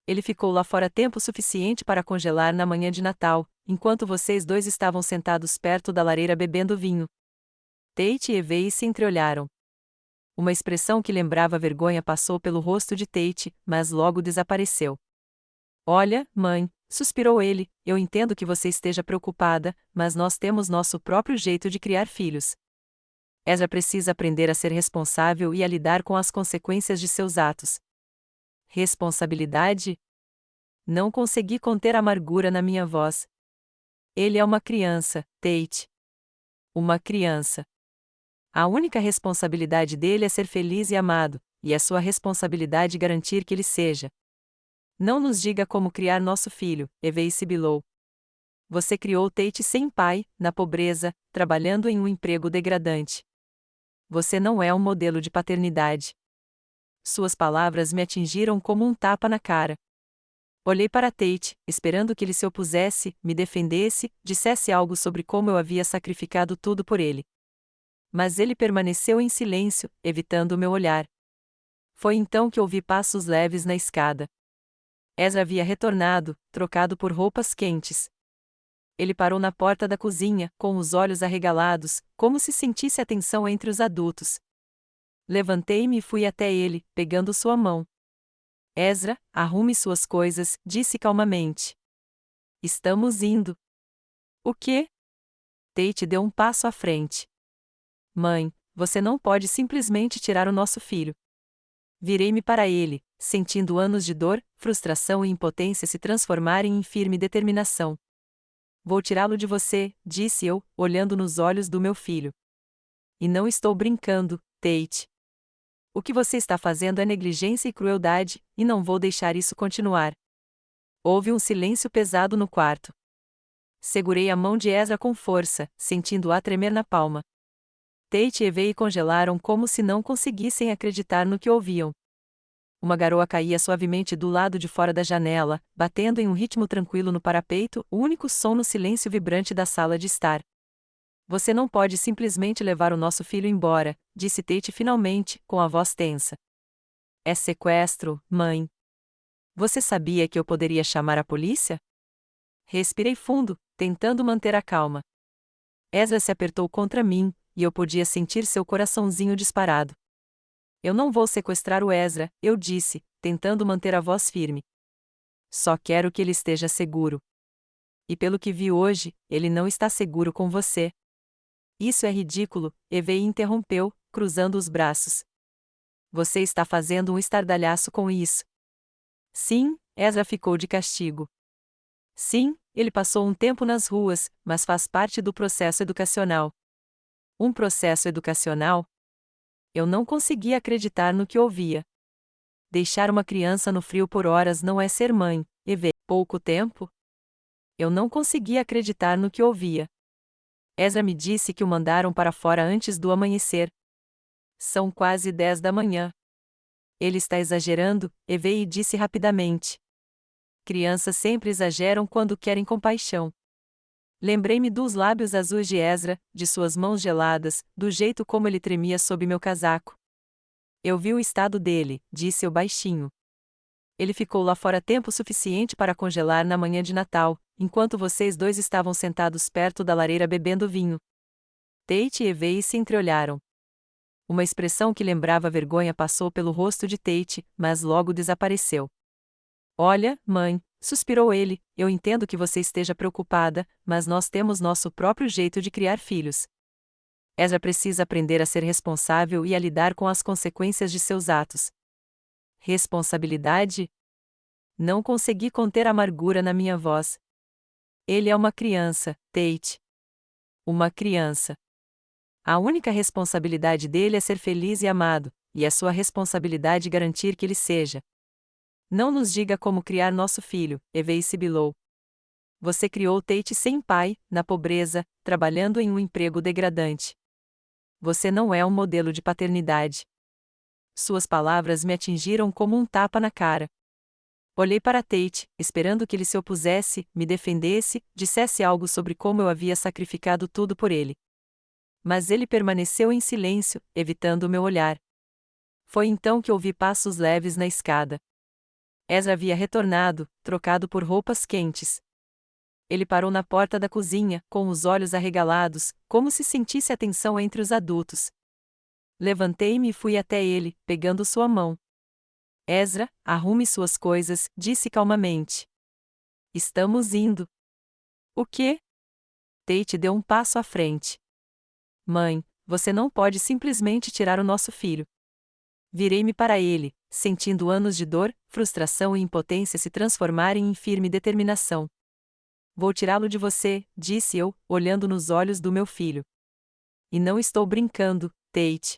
Ele ficou lá fora tempo suficiente para congelar na manhã de Natal, enquanto vocês dois estavam sentados perto da lareira bebendo vinho. Tate e Evei se entreolharam. Uma expressão que lembrava vergonha passou pelo rosto de Tate, mas logo desapareceu. Olha, mãe, suspirou ele, eu entendo que você esteja preocupada, mas nós temos nosso próprio jeito de criar filhos. Ezra precisa aprender a ser responsável e a lidar com as consequências de seus atos. Responsabilidade? Não consegui conter a amargura na minha voz. Ele é uma criança, Tate. Uma criança. A única responsabilidade dele é ser feliz e amado, e é sua responsabilidade garantir que ele seja. Não nos diga como criar nosso filho, Evei sibilou. Você criou Tate sem pai, na pobreza, trabalhando em um emprego degradante. Você não é um modelo de paternidade. Suas palavras me atingiram como um tapa na cara. Olhei para Tate, esperando que ele se opusesse, me defendesse, dissesse algo sobre como eu havia sacrificado tudo por ele. Mas ele permaneceu em silêncio, evitando o meu olhar. Foi então que ouvi passos leves na escada. Ezra havia retornado, trocado por roupas quentes. Ele parou na porta da cozinha, com os olhos arregalados, como se sentisse a tensão entre os adultos. Levantei-me e fui até ele, pegando sua mão. Ezra, arrume suas coisas, disse calmamente. Estamos indo. O quê? Tate deu um passo à frente. Mãe, você não pode simplesmente tirar o nosso filho. Virei-me para ele, sentindo anos de dor, frustração e impotência se transformarem em firme determinação. Vou tirá-lo de você, disse eu, olhando nos olhos do meu filho. E não estou brincando, Tate. O que você está fazendo é negligência e crueldade, e não vou deixar isso continuar. Houve um silêncio pesado no quarto. Segurei a mão de Ezra com força, sentindo-a tremer na palma. Tate e Evei congelaram como se não conseguissem acreditar no que ouviam. Uma garoa caía suavemente do lado de fora da janela, batendo em um ritmo tranquilo no parapeito, o único som no silêncio vibrante da sala de estar. Você não pode simplesmente levar o nosso filho embora, disse Tate finalmente, com a voz tensa. É sequestro, mãe. Você sabia que eu poderia chamar a polícia? Respirei fundo, tentando manter a calma. Ezra se apertou contra mim, e eu podia sentir seu coraçãozinho disparado. Eu não vou sequestrar o Ezra, eu disse, tentando manter a voz firme. Só quero que ele esteja seguro. E pelo que vi hoje, ele não está seguro com você. Isso é ridículo, Evei interrompeu, cruzando os braços. Você está fazendo um estardalhaço com isso. Sim, Ezra ficou de castigo. Sim, ele passou um tempo nas ruas, mas faz parte do processo educacional. Um processo educacional? Eu não conseguia acreditar no que ouvia. Deixar uma criança no frio por horas não é ser mãe, Evei. Pouco tempo? Eu não conseguia acreditar no que ouvia. Ezra me disse que o mandaram para fora antes do amanhecer. São quase 10 da manhã. Ele está exagerando, Evei disse rapidamente. Crianças sempre exageram quando querem compaixão. Lembrei-me dos lábios azuis de Ezra, de suas mãos geladas, do jeito como ele tremia sob meu casaco. Eu vi o estado dele, disse eu baixinho. Ele ficou lá fora tempo suficiente para congelar na manhã de Natal, enquanto vocês dois estavam sentados perto da lareira bebendo vinho. Tate e Evie se entreolharam. Uma expressão que lembrava vergonha passou pelo rosto de Tate, mas logo desapareceu. Olha, mãe, suspirou ele, eu entendo que você esteja preocupada, mas nós temos nosso próprio jeito de criar filhos. Ezra precisa aprender a ser responsável e a lidar com as consequências de seus atos. Responsabilidade? Não consegui conter a amargura na minha voz. Ele é uma criança, Tate. Uma criança. A única responsabilidade dele é ser feliz e amado, e é sua responsabilidade garantir que ele seja. Não nos diga como criar nosso filho, Evie sibilou. Você criou Tate sem pai, na pobreza, trabalhando em um emprego degradante. Você não é um modelo de paternidade. Suas palavras me atingiram como um tapa na cara. Olhei para Tate, esperando que ele se opusesse, me defendesse, dissesse algo sobre como eu havia sacrificado tudo por ele. Mas ele permaneceu em silêncio, evitando o meu olhar. Foi então que ouvi passos leves na escada. Ezra havia retornado, trocado por roupas quentes. Ele parou na porta da cozinha, com os olhos arregalados, como se sentisse a tensão entre os adultos. Levantei-me e fui até ele, pegando sua mão. Ezra, arrume suas coisas, disse calmamente. Estamos indo. O quê? Tate deu um passo à frente. Mãe, você não pode simplesmente tirar o nosso filho. Virei-me para ele, sentindo anos de dor, frustração e impotência se transformarem em firme determinação. Vou tirá-lo de você, disse eu, olhando nos olhos do meu filho. E não estou brincando, Tate.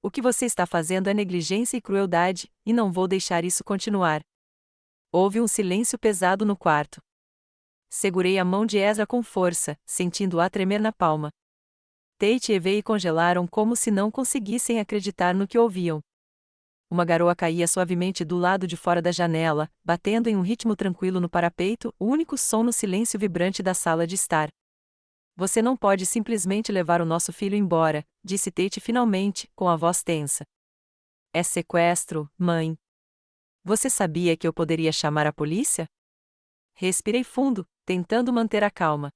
O que você está fazendo é negligência e crueldade, e não vou deixar isso continuar. Houve um silêncio pesado no quarto. Segurei a mão de Ezra com força, sentindo-a tremer na palma. Tate e Evie congelaram como se não conseguissem acreditar no que ouviam. Uma garoa caía suavemente do lado de fora da janela, batendo em um ritmo tranquilo no parapeito, o único som no silêncio vibrante da sala de estar. Você não pode simplesmente levar o nosso filho embora, disse Tate finalmente, com a voz tensa. É sequestro, mãe. Você sabia que eu poderia chamar a polícia? Respirei fundo, tentando manter a calma.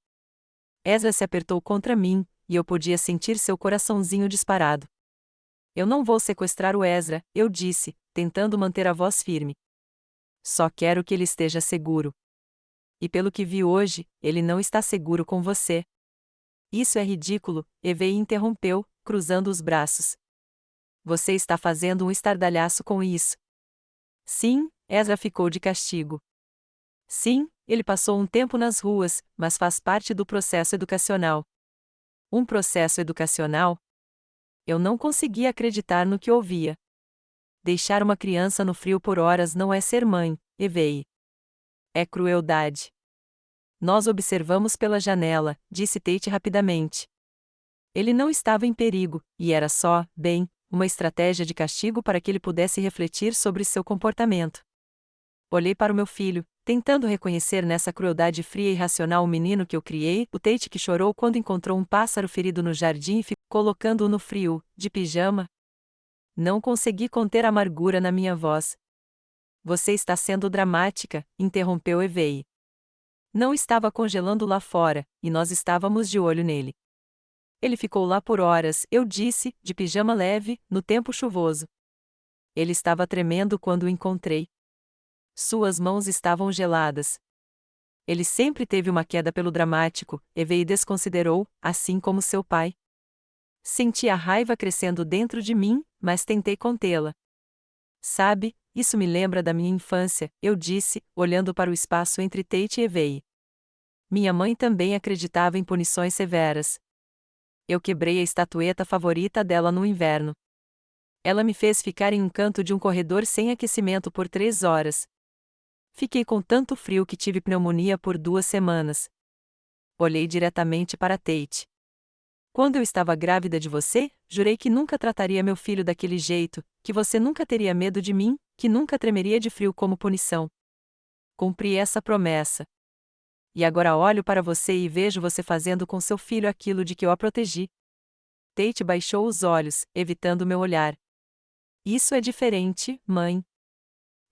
Ezra se apertou contra mim, e eu podia sentir seu coraçãozinho disparado. Eu não vou sequestrar o Ezra, eu disse, tentando manter a voz firme. Só quero que ele esteja seguro. E pelo que vi hoje, ele não está seguro com você. Isso é ridículo, Evie interrompeu, cruzando os braços. Você está fazendo um estardalhaço com isso. Sim, Ezra ficou de castigo. Sim, ele passou um tempo nas ruas, mas faz parte do processo educacional. Um processo educacional? Eu não conseguia acreditar no que ouvia. Deixar uma criança no frio por horas não é ser mãe, Evie. É crueldade. Nós observamos pela janela, disse Tate rapidamente. Ele não estava em perigo, e era só, bem, uma estratégia de castigo para que ele pudesse refletir sobre seu comportamento. Olhei para o meu filho, tentando reconhecer nessa crueldade fria e irracional o menino que eu criei, o Tate que chorou quando encontrou um pássaro ferido no jardim e ficou colocando-o no frio, de pijama. Não consegui conter a amargura na minha voz. Você está sendo dramática, interrompeu Evie. Não estava congelando lá fora, e nós estávamos de olho nele. Ele ficou lá por horas, eu disse, de pijama leve, no tempo chuvoso. Ele estava tremendo quando o encontrei. Suas mãos estavam geladas. Ele sempre teve uma queda pelo dramático, Evie desconsiderou, assim como seu pai. Senti a raiva crescendo dentro de mim, mas tentei contê-la. Sabe, isso me lembra da minha infância, eu disse, olhando para o espaço entre Tate e Evie. Minha mãe também acreditava em punições severas. Eu quebrei a estatueta favorita dela no inverno. Ela me fez ficar em um canto de um corredor sem aquecimento por 3 horas. Fiquei com tanto frio que tive pneumonia por 2 semanas. Olhei diretamente para Tate. Quando eu estava grávida de você, jurei que nunca trataria meu filho daquele jeito, que você nunca teria medo de mim, que nunca tremeria de frio como punição. Cumpri essa promessa. E agora olho para você e vejo você fazendo com seu filho aquilo de que eu a protegi. Tate baixou os olhos, evitando meu olhar. Isso é diferente, mãe.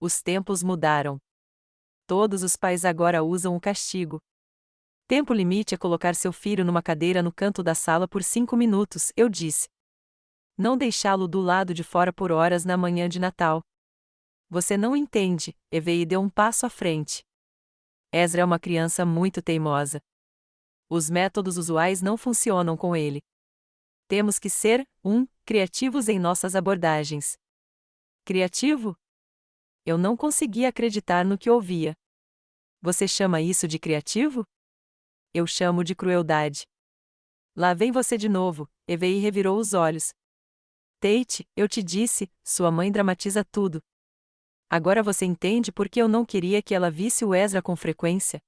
Os tempos mudaram. Todos os pais agora usam o castigo. Tempo limite é colocar seu filho numa cadeira no canto da sala por 5 minutos, eu disse. Não deixá-lo do lado de fora por horas na manhã de Natal. Você não entende, Evei deu um passo à frente. Ezra é uma criança muito teimosa. Os métodos usuais não funcionam com ele. Temos que ser, criativos em nossas abordagens. Criativo? Eu não conseguia acreditar no que ouvia. Você chama isso de criativo? Eu chamo de crueldade. Lá vem você de novo, Evei revirou os olhos. Tate, eu te disse, sua mãe dramatiza tudo. Agora você entende por que eu não queria que ela visse o Ezra com frequência?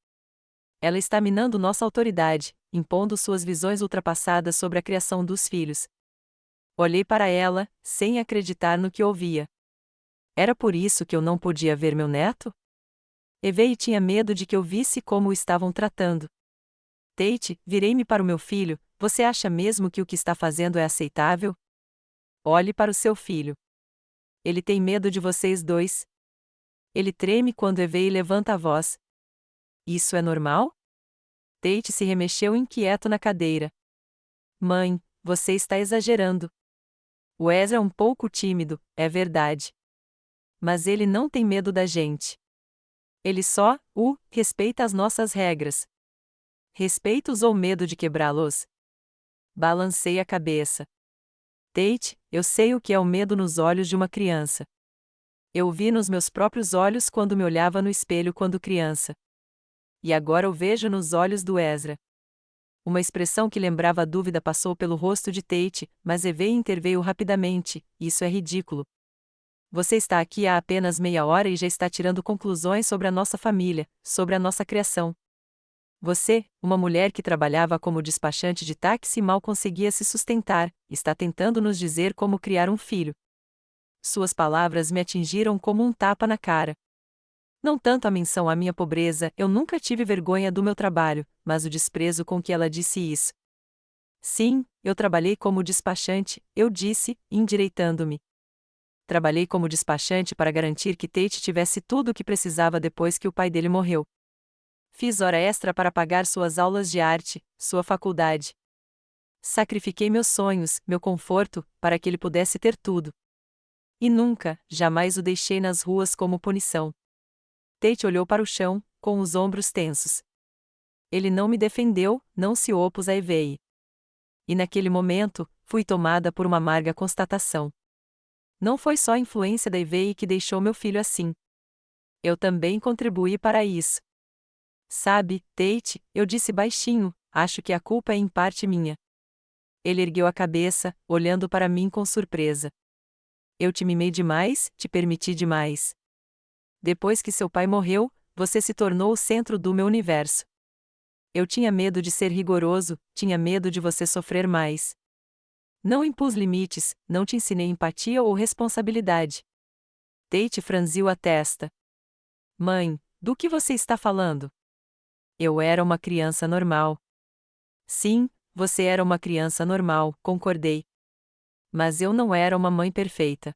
Ela está minando nossa autoridade, impondo suas visões ultrapassadas sobre a criação dos filhos. Olhei para ela, sem acreditar no que ouvia. Era por isso que eu não podia ver meu neto? Evei tinha medo de que eu visse como o estavam tratando. Tate, virei-me para o meu filho, você acha mesmo que o que está fazendo é aceitável? Olhe para o seu filho. Ele tem medo de vocês dois. Ele treme quando Evei levanta a voz. Isso é normal? Tate se remexeu inquieto na cadeira. Mãe, você está exagerando. O Ezra é um pouco tímido, é verdade. Mas ele não tem medo da gente. Ele só, respeita as nossas regras. Respeita-os ou medo de quebrá-los? Balancei a cabeça. Tate, eu sei o que é o medo nos olhos de uma criança. Eu o vi nos meus próprios olhos quando me olhava no espelho quando criança. E agora o vejo nos olhos do Ezra. Uma expressão que lembrava a dúvida passou pelo rosto de Tate, mas Evei interveio rapidamente, isso é ridículo. Você está aqui há apenas meia hora e já está tirando conclusões sobre a nossa família, sobre a nossa criação. Você, uma mulher que trabalhava como despachante de táxi e mal conseguia se sustentar, está tentando nos dizer como criar um filho. Suas palavras me atingiram como um tapa na cara. Não tanto a menção à minha pobreza, eu nunca tive vergonha do meu trabalho, mas o desprezo com que ela disse isso. Sim, eu trabalhei como despachante, eu disse, endireitando-me. Trabalhei como despachante para garantir que Tate tivesse tudo o que precisava depois que o pai dele morreu. Fiz hora extra para pagar suas aulas de arte, sua faculdade. Sacrifiquei meus sonhos, meu conforto, para que ele pudesse ter tudo. E nunca, jamais o deixei nas ruas como punição. Tate olhou para o chão, com os ombros tensos. Ele não me defendeu, não se opôs a Evei. E naquele momento, fui tomada por uma amarga constatação. Não foi só a influência da Evei que deixou meu filho assim. Eu também contribuí para isso. Sabe, Tate, eu disse baixinho, acho que a culpa é em parte minha. Ele ergueu a cabeça, olhando para mim com surpresa. Eu te mimei demais, te permiti demais. Depois que seu pai morreu, você se tornou o centro do meu universo. Eu tinha medo de ser rigoroso, tinha medo de você sofrer mais. Não impus limites, não te ensinei empatia ou responsabilidade. Tate franziu a testa. Mãe, do que você está falando? Eu era uma criança normal. Sim, você era uma criança normal, concordei. Mas eu não era uma mãe perfeita.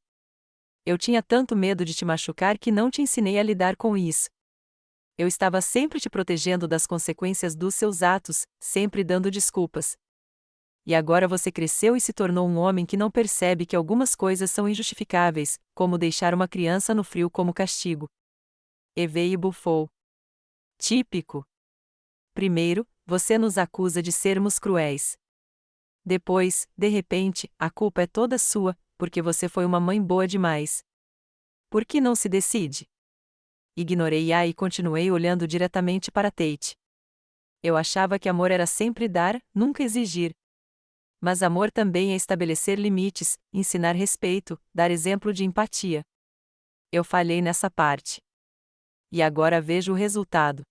Eu tinha tanto medo de te machucar que não te ensinei a lidar com isso. Eu estava sempre te protegendo das consequências dos seus atos, sempre dando desculpas. E agora você cresceu e se tornou um homem que não percebe que algumas coisas são injustificáveis, como deixar uma criança no frio como castigo. Evei bufou. Típico. Primeiro, você nos acusa de sermos cruéis. Depois, de repente, a culpa é toda sua, porque você foi uma mãe boa demais. Por que não se decide? Ignorei-a e continuei olhando diretamente para Tate. Eu achava que amor era sempre dar, nunca exigir. Mas amor também é estabelecer limites, ensinar respeito, dar exemplo de empatia. Eu falhei nessa parte. E agora vejo o resultado.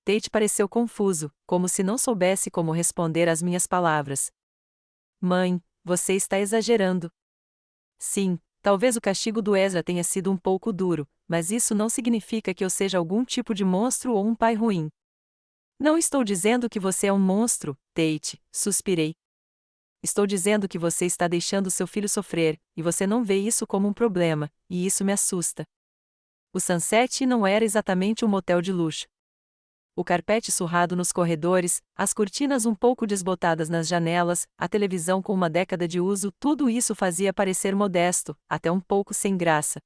Tate pareceu confuso, como se não soubesse como responder às minhas palavras. Mãe, você está exagerando. Sim, talvez o castigo do Ezra tenha sido um pouco duro, mas isso não significa que eu seja algum tipo de monstro ou um pai ruim. Não estou dizendo que você é um monstro, Tate, suspirei. Estou dizendo que você está deixando seu filho sofrer, e você não vê isso como um problema, e isso me assusta. O Sunset não era exatamente um motel de luxo. O carpete surrado nos corredores, as cortinas um pouco desbotadas nas janelas, a televisão com uma década de uso, tudo isso fazia parecer modesto, até um pouco sem graça.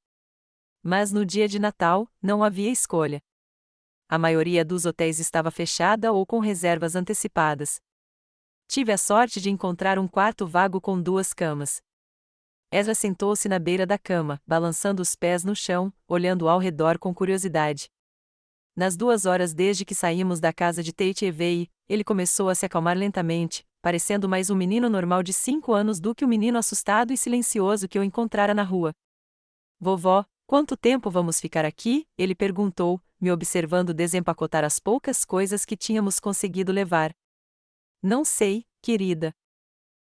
Mas no dia de Natal, não havia escolha. A maioria dos hotéis estava fechada ou com reservas antecipadas. Tive a sorte de encontrar um quarto vago com 2 camas. Ezra sentou-se na beira da cama, balançando os pés no chão, olhando ao redor com curiosidade. Nas 2 horas desde que saímos da casa de Tate Evey, ele começou a se acalmar lentamente, parecendo mais um menino normal de 5 anos do que o menino assustado e silencioso que eu encontrara na rua. Vovó, quanto tempo vamos ficar aqui? Ele perguntou, me observando desempacotar as poucas coisas que tínhamos conseguido levar. Não sei, querida.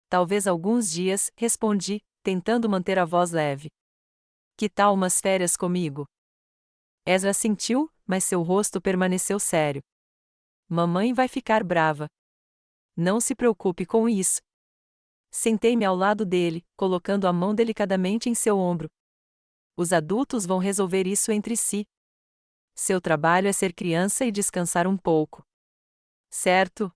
Talvez alguns dias, respondi, tentando manter a voz leve. Que tal umas férias comigo? Ezra assentiu, mas seu rosto permaneceu sério. Mamãe vai ficar brava. Não se preocupe com isso. Sentei-me ao lado dele, colocando a mão delicadamente em seu ombro. Os adultos vão resolver isso entre si. Seu trabalho é ser criança e descansar um pouco. Certo?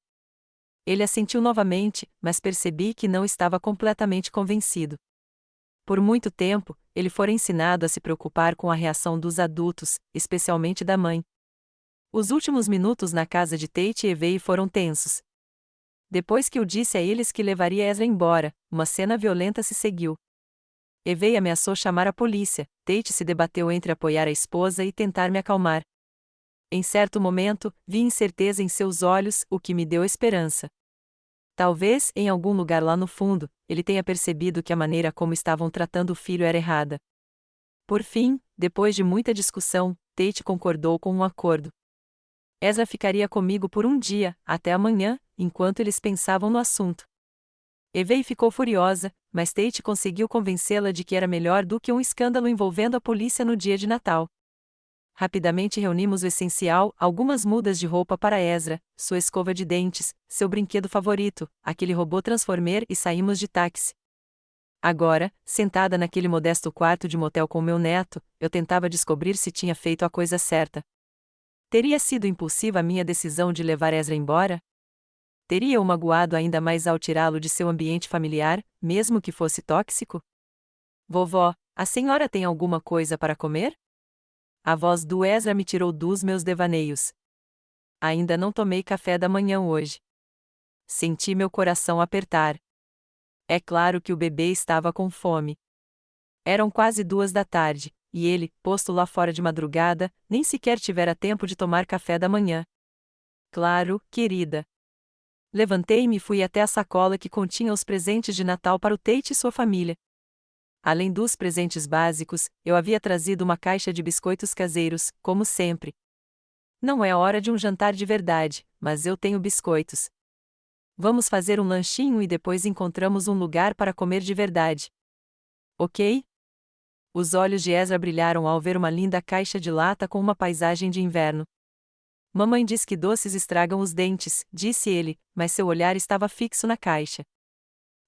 Ele assentiu novamente, mas percebi que não estava completamente convencido. Por muito tempo, ele fora ensinado a se preocupar com a reação dos adultos, especialmente da mãe. Os últimos minutos na casa de Tate e Evey foram tensos. Depois que eu disse a eles que levaria Ezra embora, uma cena violenta se seguiu. Evey ameaçou chamar a polícia, Tate se debateu entre apoiar a esposa e tentar me acalmar. Em certo momento, vi incerteza em seus olhos, o que me deu esperança. Talvez, em algum lugar lá no fundo, ele tenha percebido que a maneira como estavam tratando o filho era errada. Por fim, depois de muita discussão, Tate concordou com um acordo. Ezra ficaria comigo por um dia, até amanhã, enquanto eles pensavam no assunto. Evey ficou furiosa, mas Tate conseguiu convencê-la de que era melhor do que um escândalo envolvendo a polícia no dia de Natal. Rapidamente reunimos o essencial, algumas mudas de roupa para Ezra, sua escova de dentes, seu brinquedo favorito, aquele robô Transformer e saímos de táxi. Agora, sentada naquele modesto quarto de motel com meu neto, eu tentava descobrir se tinha feito a coisa certa. Teria sido impulsiva a minha decisão de levar Ezra embora? Teria o magoado ainda mais ao tirá-lo de seu ambiente familiar, mesmo que fosse tóxico? Vovó, a senhora tem alguma coisa para comer? A voz do Ezra me tirou dos meus devaneios. Ainda não tomei café da manhã hoje. Senti meu coração apertar. É claro que o bebê estava com fome. Eram quase 2 da tarde, e ele, posto lá fora de madrugada, nem sequer tivera tempo de tomar café da manhã. Claro, querida. Levantei-me e fui até a sacola que continha os presentes de Natal para o Tate e sua família. Além dos presentes básicos, eu havia trazido uma caixa de biscoitos caseiros, como sempre. Não é hora de um jantar de verdade, mas eu tenho biscoitos. Vamos fazer um lanchinho e depois encontramos um lugar para comer de verdade. Ok? Os olhos de Ezra brilharam ao ver uma linda caixa de lata com uma paisagem de inverno. Mamãe diz que doces estragam os dentes, disse ele, mas seu olhar estava fixo na caixa.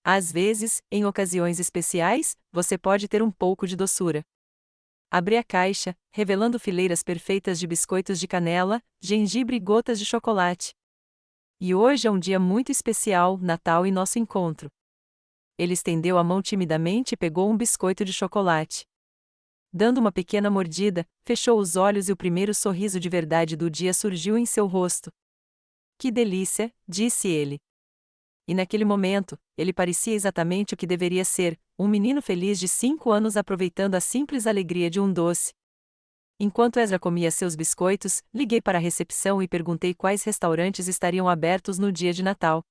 Às vezes, em ocasiões especiais, você pode ter um pouco de doçura. Abri a caixa, revelando fileiras perfeitas de biscoitos de canela, gengibre e gotas de chocolate. E hoje é um dia muito especial, Natal e nosso encontro. Ele estendeu a mão timidamente e pegou um biscoito de chocolate. Dando uma pequena mordida, fechou os olhos e o primeiro sorriso de verdade do dia surgiu em seu rosto. Que delícia, disse ele. E naquele momento, ele parecia exatamente o que deveria ser, um menino feliz de 5 anos aproveitando a simples alegria de um doce. Enquanto Ezra comia seus biscoitos, liguei para a recepção e perguntei quais restaurantes estariam abertos no dia de Natal.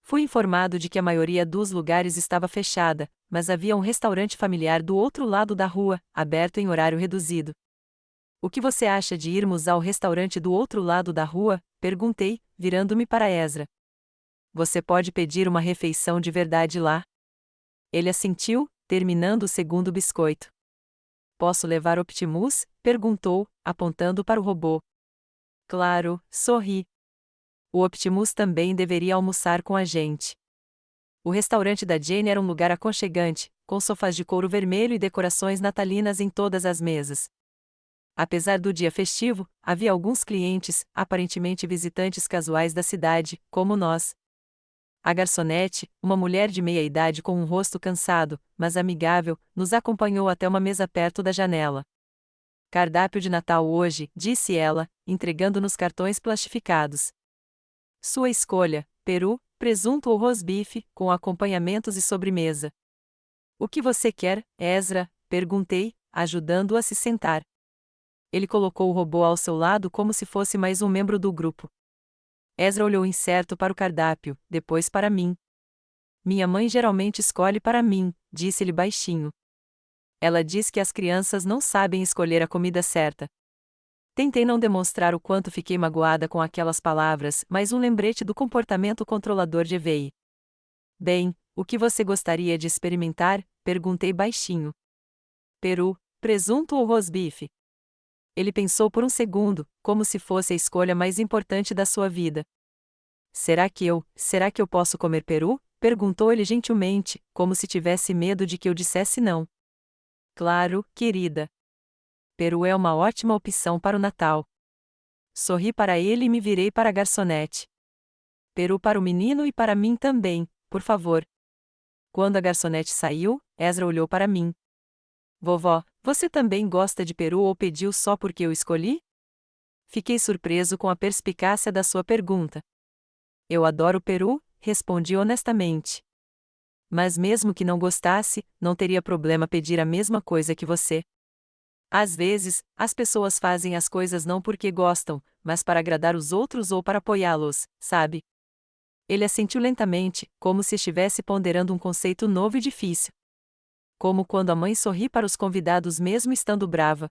Fui informado de que a maioria dos lugares estava fechada, mas havia um restaurante familiar do outro lado da rua, aberto em horário reduzido. O que você acha de irmos ao restaurante do outro lado da rua? Perguntei, virando-me para Ezra. Você pode pedir uma refeição de verdade lá. Ele assentiu, terminando o segundo biscoito. Posso levar Optimus? Perguntou, apontando para o robô. Claro, sorri. O Optimus também deveria almoçar com a gente. O restaurante da Jane era um lugar aconchegante, com sofás de couro vermelho e decorações natalinas em todas as mesas. Apesar do dia festivo, havia alguns clientes, aparentemente visitantes casuais da cidade, como nós. A garçonete, uma mulher de meia-idade com um rosto cansado, mas amigável, nos acompanhou até uma mesa perto da janela. Cardápio de Natal hoje, disse ela, entregando-nos cartões plastificados. Sua escolha: peru, presunto ou rosbife, com acompanhamentos e sobremesa. O que você quer, Ezra? Perguntei, ajudando-o a se sentar. Ele colocou o robô ao seu lado como se fosse mais um membro do grupo. Ezra olhou incerto para o cardápio, depois para mim. Minha mãe geralmente escolhe para mim, disse-lhe baixinho. Ela diz que as crianças não sabem escolher a comida certa. Tentei não demonstrar o quanto fiquei magoada com aquelas palavras, mas um lembrete do comportamento controlador de Evei. Bem, o que você gostaria de experimentar? Perguntei baixinho. Peru, presunto ou rosbife? Ele pensou por um segundo, como se fosse a escolha mais importante da sua vida. Será que eu posso comer peru? Perguntou ele gentilmente, como se tivesse medo de que eu dissesse não. Claro, querida. Peru é uma ótima opção para o Natal. Sorri para ele e me virei para a garçonete. Peru para o menino e para mim também, por favor. Quando a garçonete saiu, Ezra olhou para mim. Vovó, você também gosta de peru ou pediu só porque eu escolhi? Fiquei surpreso com a perspicácia da sua pergunta. Eu adoro peru, respondi honestamente. Mas mesmo que não gostasse, não teria problema pedir a mesma coisa que você. Às vezes, as pessoas fazem as coisas não porque gostam, mas para agradar os outros ou para apoiá-los, sabe? Ele assentiu lentamente, como se estivesse ponderando um conceito novo e difícil. Como quando a mãe sorri para os convidados mesmo estando brava.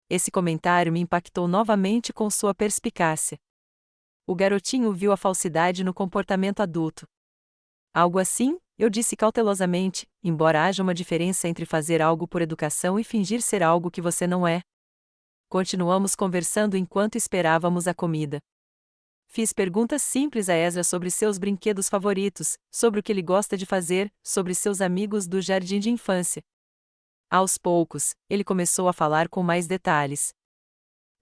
Esse comentário me impactou novamente com sua perspicácia. O garotinho viu a falsidade no comportamento adulto. Algo assim, eu disse cautelosamente, embora haja uma diferença entre fazer algo por educação e fingir ser algo que você não é. Continuamos conversando enquanto esperávamos a comida. Fiz perguntas simples a Ezra sobre seus brinquedos favoritos, sobre o que ele gosta de fazer, sobre seus amigos do jardim de infância. Aos poucos, ele começou a falar com mais detalhes.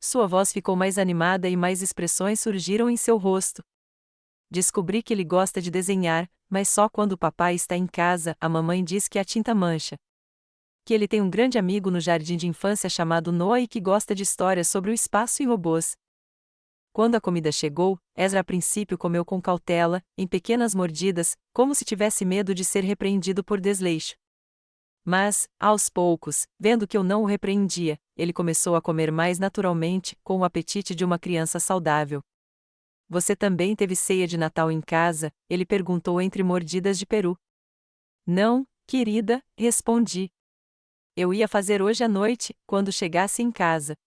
Sua voz ficou mais animada e mais expressões surgiram em seu rosto. Descobri que ele gosta de desenhar, mas só quando o papai está em casa, a mamãe diz que a tinta mancha. Que ele tem um grande amigo no jardim de infância chamado Noah e que gosta de histórias sobre o espaço e robôs. Quando a comida chegou, Ezra a princípio comeu com cautela, em pequenas mordidas, como se tivesse medo de ser repreendido por desleixo. Mas, aos poucos, vendo que eu não o repreendia, ele começou a comer mais naturalmente, com o apetite de uma criança saudável. Você também teve ceia de Natal em casa? Ele perguntou entre mordidas de peru. Não, querida, respondi. Eu ia fazer hoje à noite, quando chegasse em casa.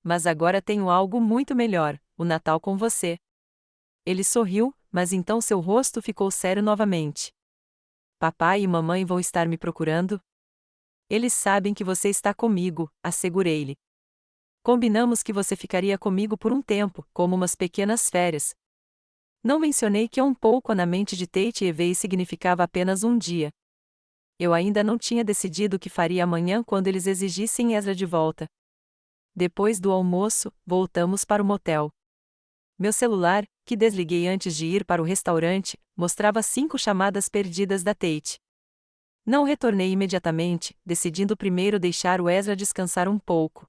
Mas agora tenho algo muito melhor, o Natal com você. Ele sorriu, mas então seu rosto ficou sério novamente. Papai e mamãe vão estar me procurando? Eles sabem que você está comigo, assegurei-lhe. Combinamos que você ficaria comigo por um tempo, como umas pequenas férias. Não mencionei que um pouco na mente de Tate e Evei significava apenas um dia. Eu ainda não tinha decidido o que faria amanhã quando eles exigissem Ezra de volta. Depois do almoço, voltamos para o motel. Meu celular, que desliguei antes de ir para o restaurante, mostrava 5 chamadas perdidas da Tate. Não retornei imediatamente, decidindo primeiro deixar o Ezra descansar um pouco.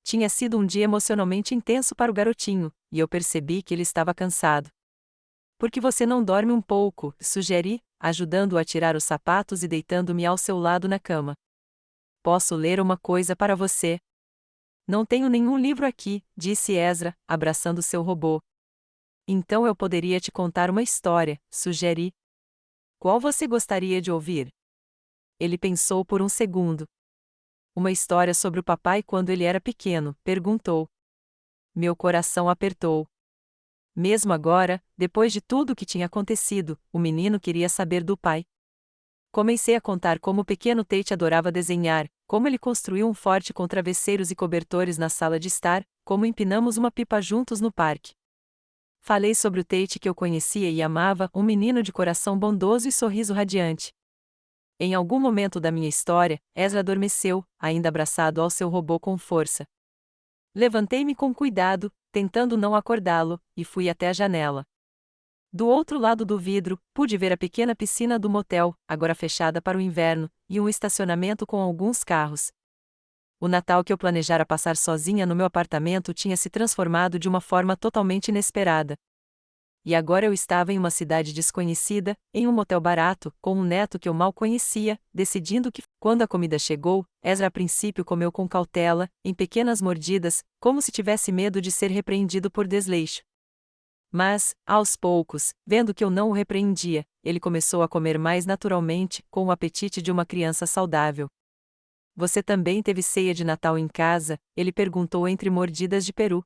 Tinha sido um dia emocionalmente intenso para o garotinho, e eu percebi que ele estava cansado. Por que você não dorme um pouco? Sugeri, ajudando-o a tirar os sapatos e deitando-me ao seu lado na cama. Posso ler uma coisa para você? Não tenho nenhum livro aqui, disse Ezra, abraçando seu robô. Então eu poderia te contar uma história, sugeri. Qual você gostaria de ouvir? Ele pensou por um segundo. Uma história sobre o papai quando ele era pequeno, perguntou. Meu coração apertou. Mesmo agora, depois de tudo o que tinha acontecido, o menino queria saber do pai. Comecei a contar como o pequeno Tate adorava desenhar, como ele construiu um forte com travesseiros e cobertores na sala de estar, como empinamos uma pipa juntos no parque. Falei sobre o Tate que eu conhecia e amava, um menino de coração bondoso e sorriso radiante. Em algum momento da minha história, Ezra adormeceu, ainda abraçado ao seu robô com força. Levantei-me com cuidado, tentando não acordá-lo, e fui até a janela. Do outro lado do vidro, pude ver a pequena piscina do motel, agora fechada para o inverno, e um estacionamento com alguns carros. O Natal que eu planejara passar sozinha no meu apartamento tinha se transformado de uma forma totalmente inesperada. E agora eu estava em uma cidade desconhecida, em um motel barato, com um neto que eu mal conhecia, decidindo que, quando a comida chegou, Ezra a princípio comeu com cautela, em pequenas mordidas, como se tivesse medo de ser repreendido por desleixo. Mas, aos poucos, vendo que eu não o repreendia, ele começou a comer mais naturalmente, com o apetite de uma criança saudável. Você também teve ceia de Natal em casa? Ele perguntou entre mordidas de peru.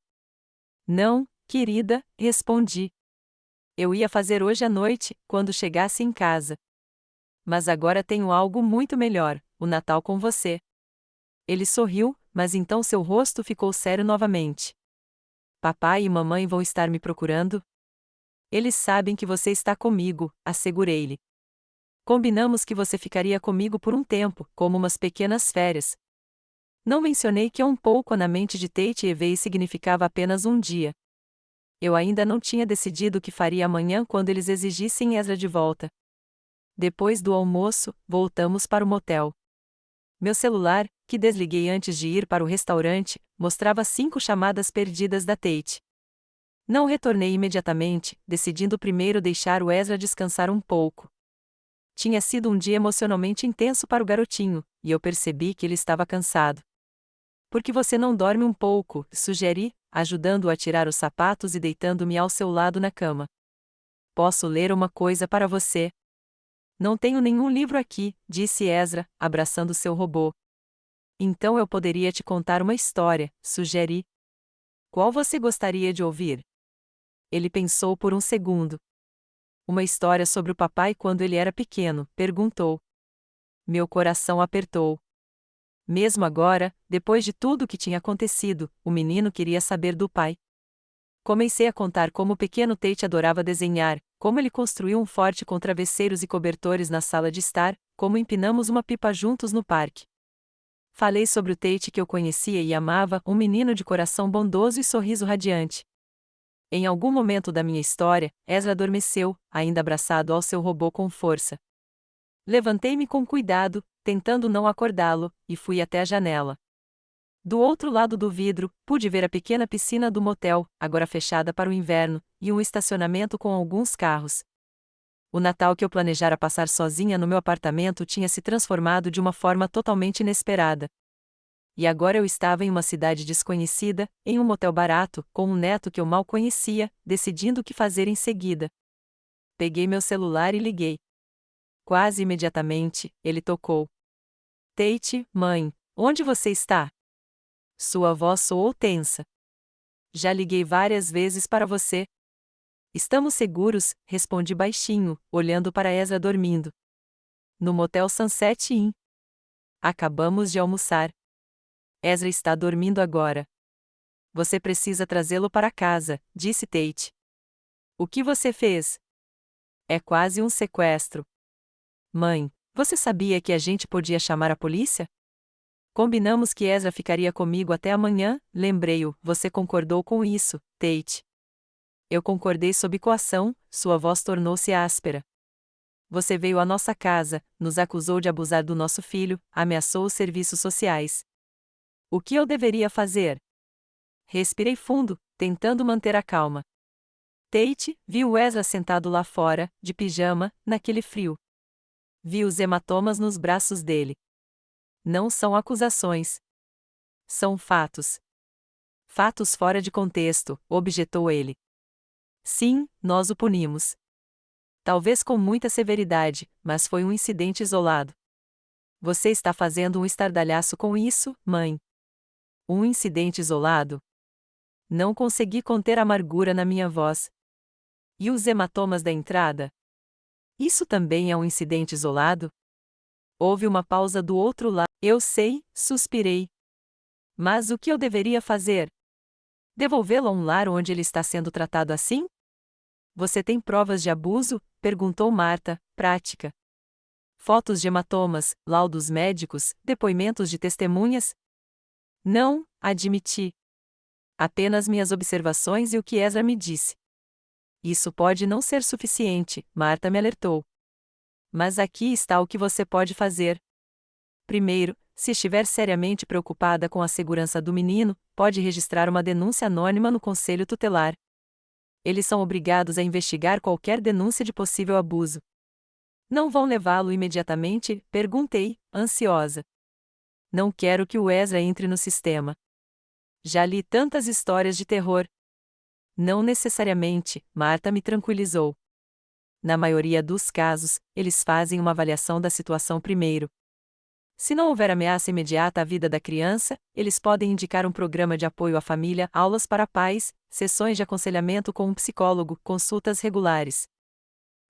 Não, querida, respondi. Eu ia fazer hoje à noite, quando chegasse em casa. Mas agora tenho algo muito melhor, o Natal com você. Ele sorriu, mas então seu rosto ficou sério novamente. Papai e mamãe vão estar me procurando? Eles sabem que você está comigo, assegurei-lhe. Combinamos que você ficaria comigo por um tempo, como umas pequenas férias. Não mencionei que um pouco na mente de Tate Evey significava apenas um dia. Eu ainda não tinha decidido o que faria amanhã quando eles exigissem Ezra de volta. Depois do almoço, voltamos para o motel. Meu celular, que desliguei antes de ir para o restaurante, mostrava 5 chamadas perdidas da Tate. Não retornei imediatamente, decidindo primeiro deixar o Ezra descansar um pouco. Tinha sido um dia emocionalmente intenso para o garotinho, e eu percebi que ele estava cansado. Por que você não dorme um pouco? Sugeri, ajudando-o a tirar os sapatos e deitando-me ao seu lado na cama. Posso ler uma coisa para você? Não tenho nenhum livro aqui, disse Ezra, abraçando seu robô. Então eu poderia te contar uma história, sugeri. Qual você gostaria de ouvir? Ele pensou por um segundo. Uma história sobre o papai quando ele era pequeno, perguntou. Meu coração apertou. Mesmo agora, depois de tudo o que tinha acontecido, o menino queria saber do pai. Comecei a contar como o pequeno Tate adorava desenhar, como ele construiu um forte com travesseiros e cobertores na sala de estar, como empinamos uma pipa juntos no parque. Falei sobre o Tate que eu conhecia e amava, um menino de coração bondoso e sorriso radiante. Em algum momento da minha história, Ezra adormeceu, ainda abraçado ao seu robô com força. Levantei-me com cuidado, tentando não acordá-lo, e fui até a janela. Do outro lado do vidro, pude ver a pequena piscina do motel, agora fechada para o inverno, e um estacionamento com alguns carros. O Natal que eu planejara passar sozinha no meu apartamento tinha se transformado de uma forma totalmente inesperada. E agora eu estava em uma cidade desconhecida, em um motel barato, com um neto que eu mal conhecia, decidindo o que fazer em seguida. Peguei meu celular e liguei. Quase imediatamente, ele tocou. Tate, mãe, onde você está? Sua voz soou tensa. Já liguei várias vezes para você. Estamos seguros, respondi baixinho, olhando para Ezra dormindo. No motel Sunset Inn. Acabamos de almoçar. Ezra está dormindo agora. Você precisa trazê-lo para casa, disse Tate. O que você fez? É quase um sequestro. Mãe, você sabia que a gente podia chamar a polícia? Combinamos que Ezra ficaria comigo até amanhã, lembrei-o, você concordou com isso, Tate. Eu concordei sob coação, sua voz tornou-se áspera. Você veio à nossa casa, nos acusou de abusar do nosso filho, ameaçou os serviços sociais. O que eu deveria fazer? Respirei fundo, tentando manter a calma. Tate viu Ezra sentado lá fora, de pijama, naquele frio. Vi os hematomas nos braços dele. Não são acusações. São fatos. Fatos fora de contexto, objetou ele. Sim, nós o punimos. Talvez com muita severidade, mas foi um incidente isolado. Você está fazendo um estardalhaço com isso, mãe. Um incidente isolado? Não consegui conter a amargura na minha voz. E os hematomas da entrada? Isso também é um incidente isolado? Houve uma pausa do outro lado. Eu sei, suspirei. Mas o que eu deveria fazer? Devolvê-lo a um lar onde ele está sendo tratado assim? Você tem provas de abuso? Perguntou Marta, prática. Fotos de hematomas, laudos médicos, depoimentos de testemunhas? Não, admiti. Apenas minhas observações e o que Ezra me disse. Isso pode não ser suficiente, Marta me alertou. Mas aqui está o que você pode fazer. Primeiro, se estiver seriamente preocupada com a segurança do menino, pode registrar uma denúncia anônima no Conselho Tutelar. Eles são obrigados a investigar qualquer denúncia de possível abuso. Não vão levá-lo imediatamente? Perguntei, ansiosa. Não quero que o Ezra entre no sistema. Já li tantas histórias de terror. Não necessariamente, Marta me tranquilizou. Na maioria dos casos, eles fazem uma avaliação da situação primeiro. Se não houver ameaça imediata à vida da criança, eles podem indicar um programa de apoio à família, aulas para pais, sessões de aconselhamento com um psicólogo, consultas regulares.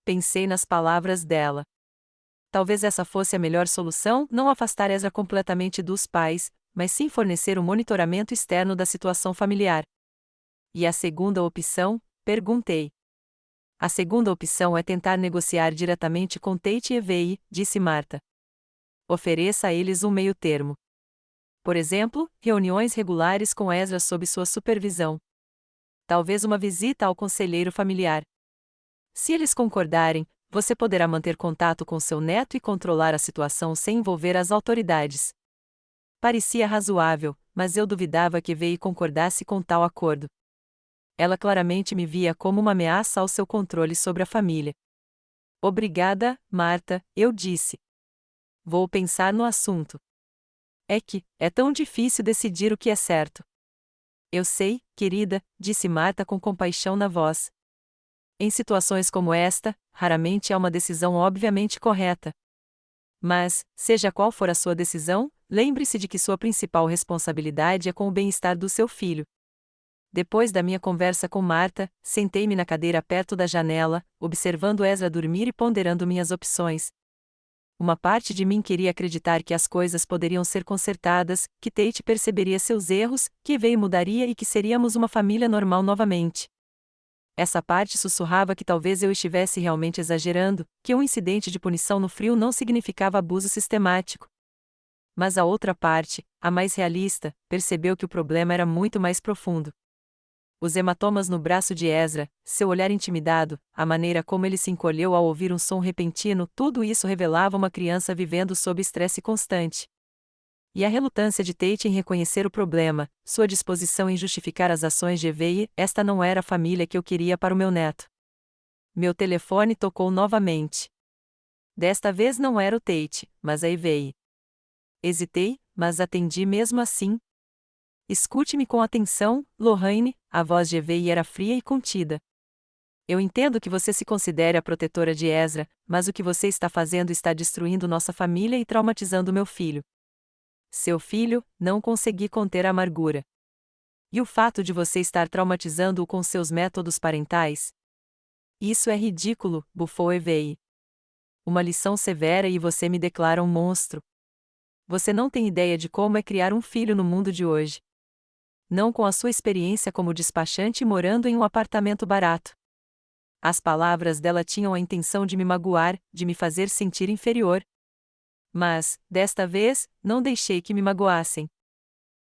Pensei nas palavras dela. Talvez essa fosse a melhor solução, não afastar Ezra completamente dos pais, mas sim fornecer um monitoramento externo da situação familiar. E a segunda opção? Perguntei. A segunda opção é tentar negociar diretamente com Tate e Evey, disse Marta. Ofereça a eles um meio-termo. Por exemplo, reuniões regulares com Ezra sob sua supervisão. Talvez uma visita ao conselheiro familiar. Se eles concordarem, você poderá manter contato com seu neto e controlar a situação sem envolver as autoridades. Parecia razoável, mas eu duvidava que Evey concordasse com tal acordo. Ela claramente me via como uma ameaça ao seu controle sobre a família. Obrigada, Marta, eu disse. Vou pensar no assunto. É tão difícil decidir o que é certo. Eu sei, querida, disse Marta com compaixão na voz. Em situações como esta, raramente há uma decisão obviamente correta. Mas, seja qual for a sua decisão, lembre-se de que sua principal responsabilidade é com o bem-estar do seu filho. Depois da minha conversa com Marta, sentei-me na cadeira perto da janela, observando Ezra dormir e ponderando minhas opções. Uma parte de mim queria acreditar que as coisas poderiam ser consertadas, que Tate perceberia seus erros, que Evey mudaria e que seríamos uma família normal novamente. Essa parte sussurrava que talvez eu estivesse realmente exagerando, que um incidente de punição no frio não significava abuso sistemático. Mas a outra parte, a mais realista, percebeu que o problema era muito mais profundo. Os hematomas no braço de Ezra, seu olhar intimidado, a maneira como ele se encolheu ao ouvir um som repentino, tudo isso revelava uma criança vivendo sob estresse constante. E a relutância de Tate em reconhecer o problema, sua disposição em justificar as ações de Evey, esta não era a família que eu queria para o meu neto. Meu telefone tocou novamente. Desta vez não era o Tate, mas a Evey. Hesitei, mas atendi mesmo assim. Escute-me com atenção, Lorraine, a voz de Evey era fria e contida. Eu entendo que você se considere a protetora de Ezra, mas o que você está fazendo está destruindo nossa família e traumatizando meu filho. Seu filho, não consegui conter a amargura. E o fato de você estar traumatizando-o com seus métodos parentais? Isso é ridículo, bufou Evey. Uma lição severa e você me declara um monstro. Você não tem ideia de como é criar um filho no mundo de hoje. Não com a sua experiência como despachante morando em um apartamento barato. As palavras dela tinham a intenção de me magoar, de me fazer sentir inferior. Mas, desta vez, não deixei que me magoassem.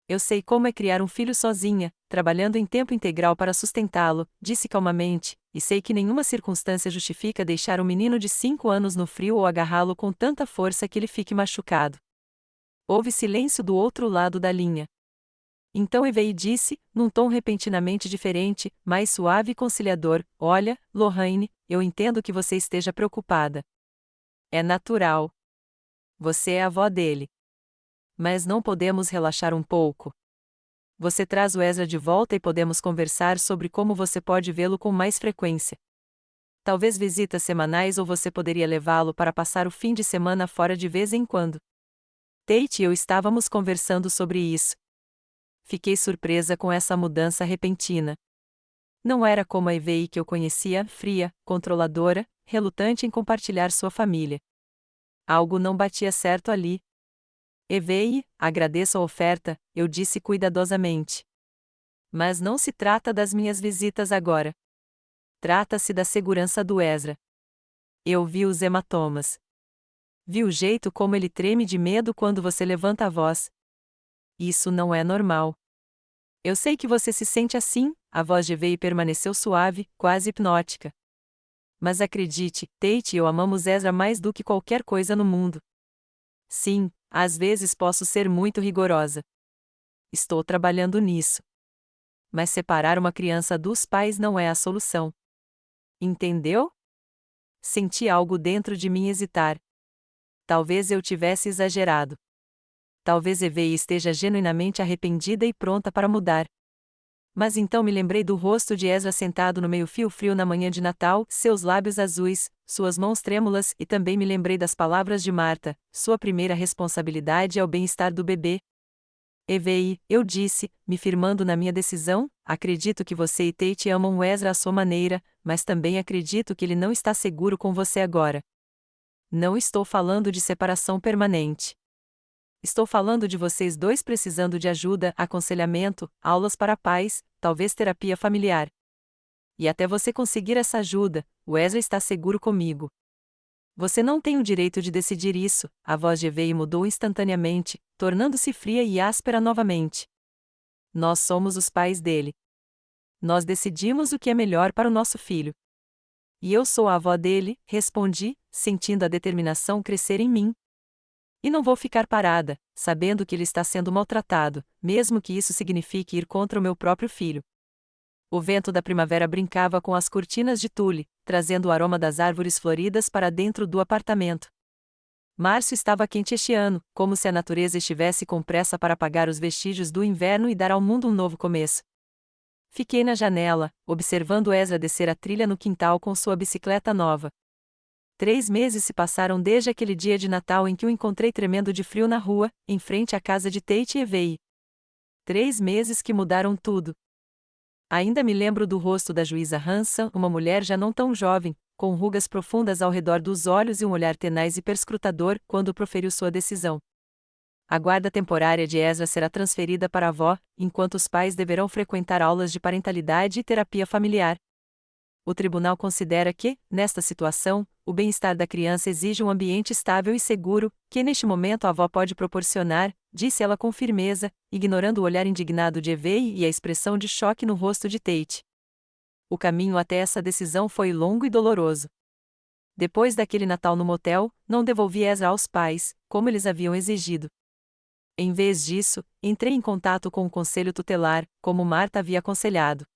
Eu sei como é criar um filho sozinha, trabalhando em tempo integral para sustentá-lo, disse calmamente, e sei que nenhuma circunstância justifica deixar um menino de 5 anos no frio ou agarrá-lo com tanta força que ele fique machucado. Houve silêncio do outro lado da linha. Então Evey disse, num tom repentinamente diferente, mais suave e conciliador, olha, Lorraine, eu entendo que você esteja preocupada. É natural. Você é a avó dele. Mas não podemos relaxar um pouco. Você traz o Ezra de volta e podemos conversar sobre como você pode vê-lo com mais frequência. Talvez visitas semanais ou você poderia levá-lo para passar o fim de semana fora de vez em quando. Tate e eu estávamos conversando sobre isso. Fiquei surpresa com essa mudança repentina. Não era como a Evey que eu conhecia, fria, controladora, relutante em compartilhar sua família. Algo não batia certo ali. Evey, agradeço a oferta, eu disse cuidadosamente. Mas não se trata das minhas visitas agora. Trata-se da segurança do Ezra. Eu vi os hematomas. Vi o jeito como ele treme de medo quando você levanta a voz. Isso não é normal. Eu sei que você se sente assim, a voz de Evei permaneceu suave, quase hipnótica. Mas acredite, Tate e eu amamos Ezra mais do que qualquer coisa no mundo. Sim, às vezes posso ser muito rigorosa. Estou trabalhando nisso. Mas separar uma criança dos pais não é a solução. Entendeu? Senti algo dentro de mim hesitar. Talvez eu tivesse exagerado. Talvez Evei esteja genuinamente arrependida e pronta para mudar. Mas então me lembrei do rosto de Ezra sentado no meio-fio frio na manhã de Natal, seus lábios azuis, suas mãos trêmulas, e também me lembrei das palavras de Marta: sua primeira responsabilidade é o bem-estar do bebê. Evei, eu disse, me firmando na minha decisão, acredito que você e Tate amam o Ezra à sua maneira, mas também acredito que ele não está seguro com você agora. Não estou falando de separação permanente. Estou falando de vocês dois precisando de ajuda, aconselhamento, aulas para pais, talvez terapia familiar. E até você conseguir essa ajuda, o Ezra está seguro comigo. Você não tem o direito de decidir isso, a voz de Evei mudou instantaneamente, tornando-se fria e áspera novamente. Nós somos os pais dele. Nós decidimos o que é melhor para o nosso filho. E eu sou a avó dele, respondi, sentindo a determinação crescer em mim. E não vou ficar parada, sabendo que ele está sendo maltratado, mesmo que isso signifique ir contra o meu próprio filho. O vento da primavera brincava com as cortinas de tule, trazendo o aroma das árvores floridas para dentro do apartamento. Março estava quente este ano, como se a natureza estivesse com pressa para apagar os vestígios do inverno e dar ao mundo um novo começo. Fiquei na janela, observando Ezra descer a trilha no quintal com sua bicicleta nova. 3 meses se passaram desde aquele dia de Natal em que o encontrei tremendo de frio na rua, em frente à casa de Tate e Evei. 3 meses que mudaram tudo. Ainda me lembro do rosto da juíza Hanson, uma mulher já não tão jovem, com rugas profundas ao redor dos olhos e um olhar tenaz e perscrutador, quando proferiu sua decisão. A guarda temporária de Ezra será transferida para a avó, enquanto os pais deverão frequentar aulas de parentalidade e terapia familiar. O tribunal considera que, nesta situação, o bem-estar da criança exige um ambiente estável e seguro, que neste momento a avó pode proporcionar, disse ela com firmeza, ignorando o olhar indignado de Evei e a expressão de choque no rosto de Tate. O caminho até essa decisão foi longo e doloroso. Depois daquele Natal no motel, não devolvi Ezra aos pais, como eles haviam exigido. Em vez disso, entrei em contato com o conselho tutelar, como Marta havia aconselhado.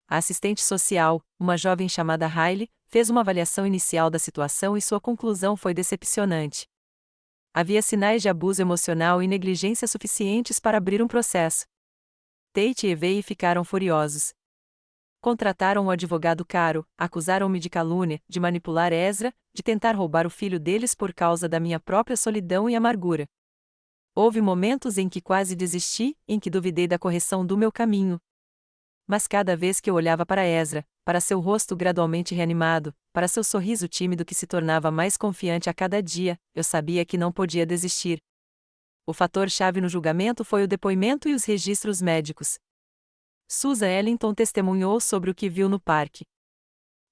A assistente social, uma jovem chamada Hailey, fez uma avaliação inicial da situação e sua conclusão foi decepcionante. Havia sinais de abuso emocional e negligência suficientes para abrir um processo. Tate e Evei ficaram furiosos. Contrataram um advogado caro, acusaram-me de calúnia, de manipular Ezra, de tentar roubar o filho deles por causa da minha própria solidão e amargura. Houve momentos em que quase desisti, em que duvidei da correção do meu caminho. Mas cada vez que eu olhava para Ezra, para seu rosto gradualmente reanimado, para seu sorriso tímido que se tornava mais confiante a cada dia, eu sabia que não podia desistir. O fator-chave no julgamento foi o depoimento e os registros médicos. Susan Ellington testemunhou sobre o que viu no parque.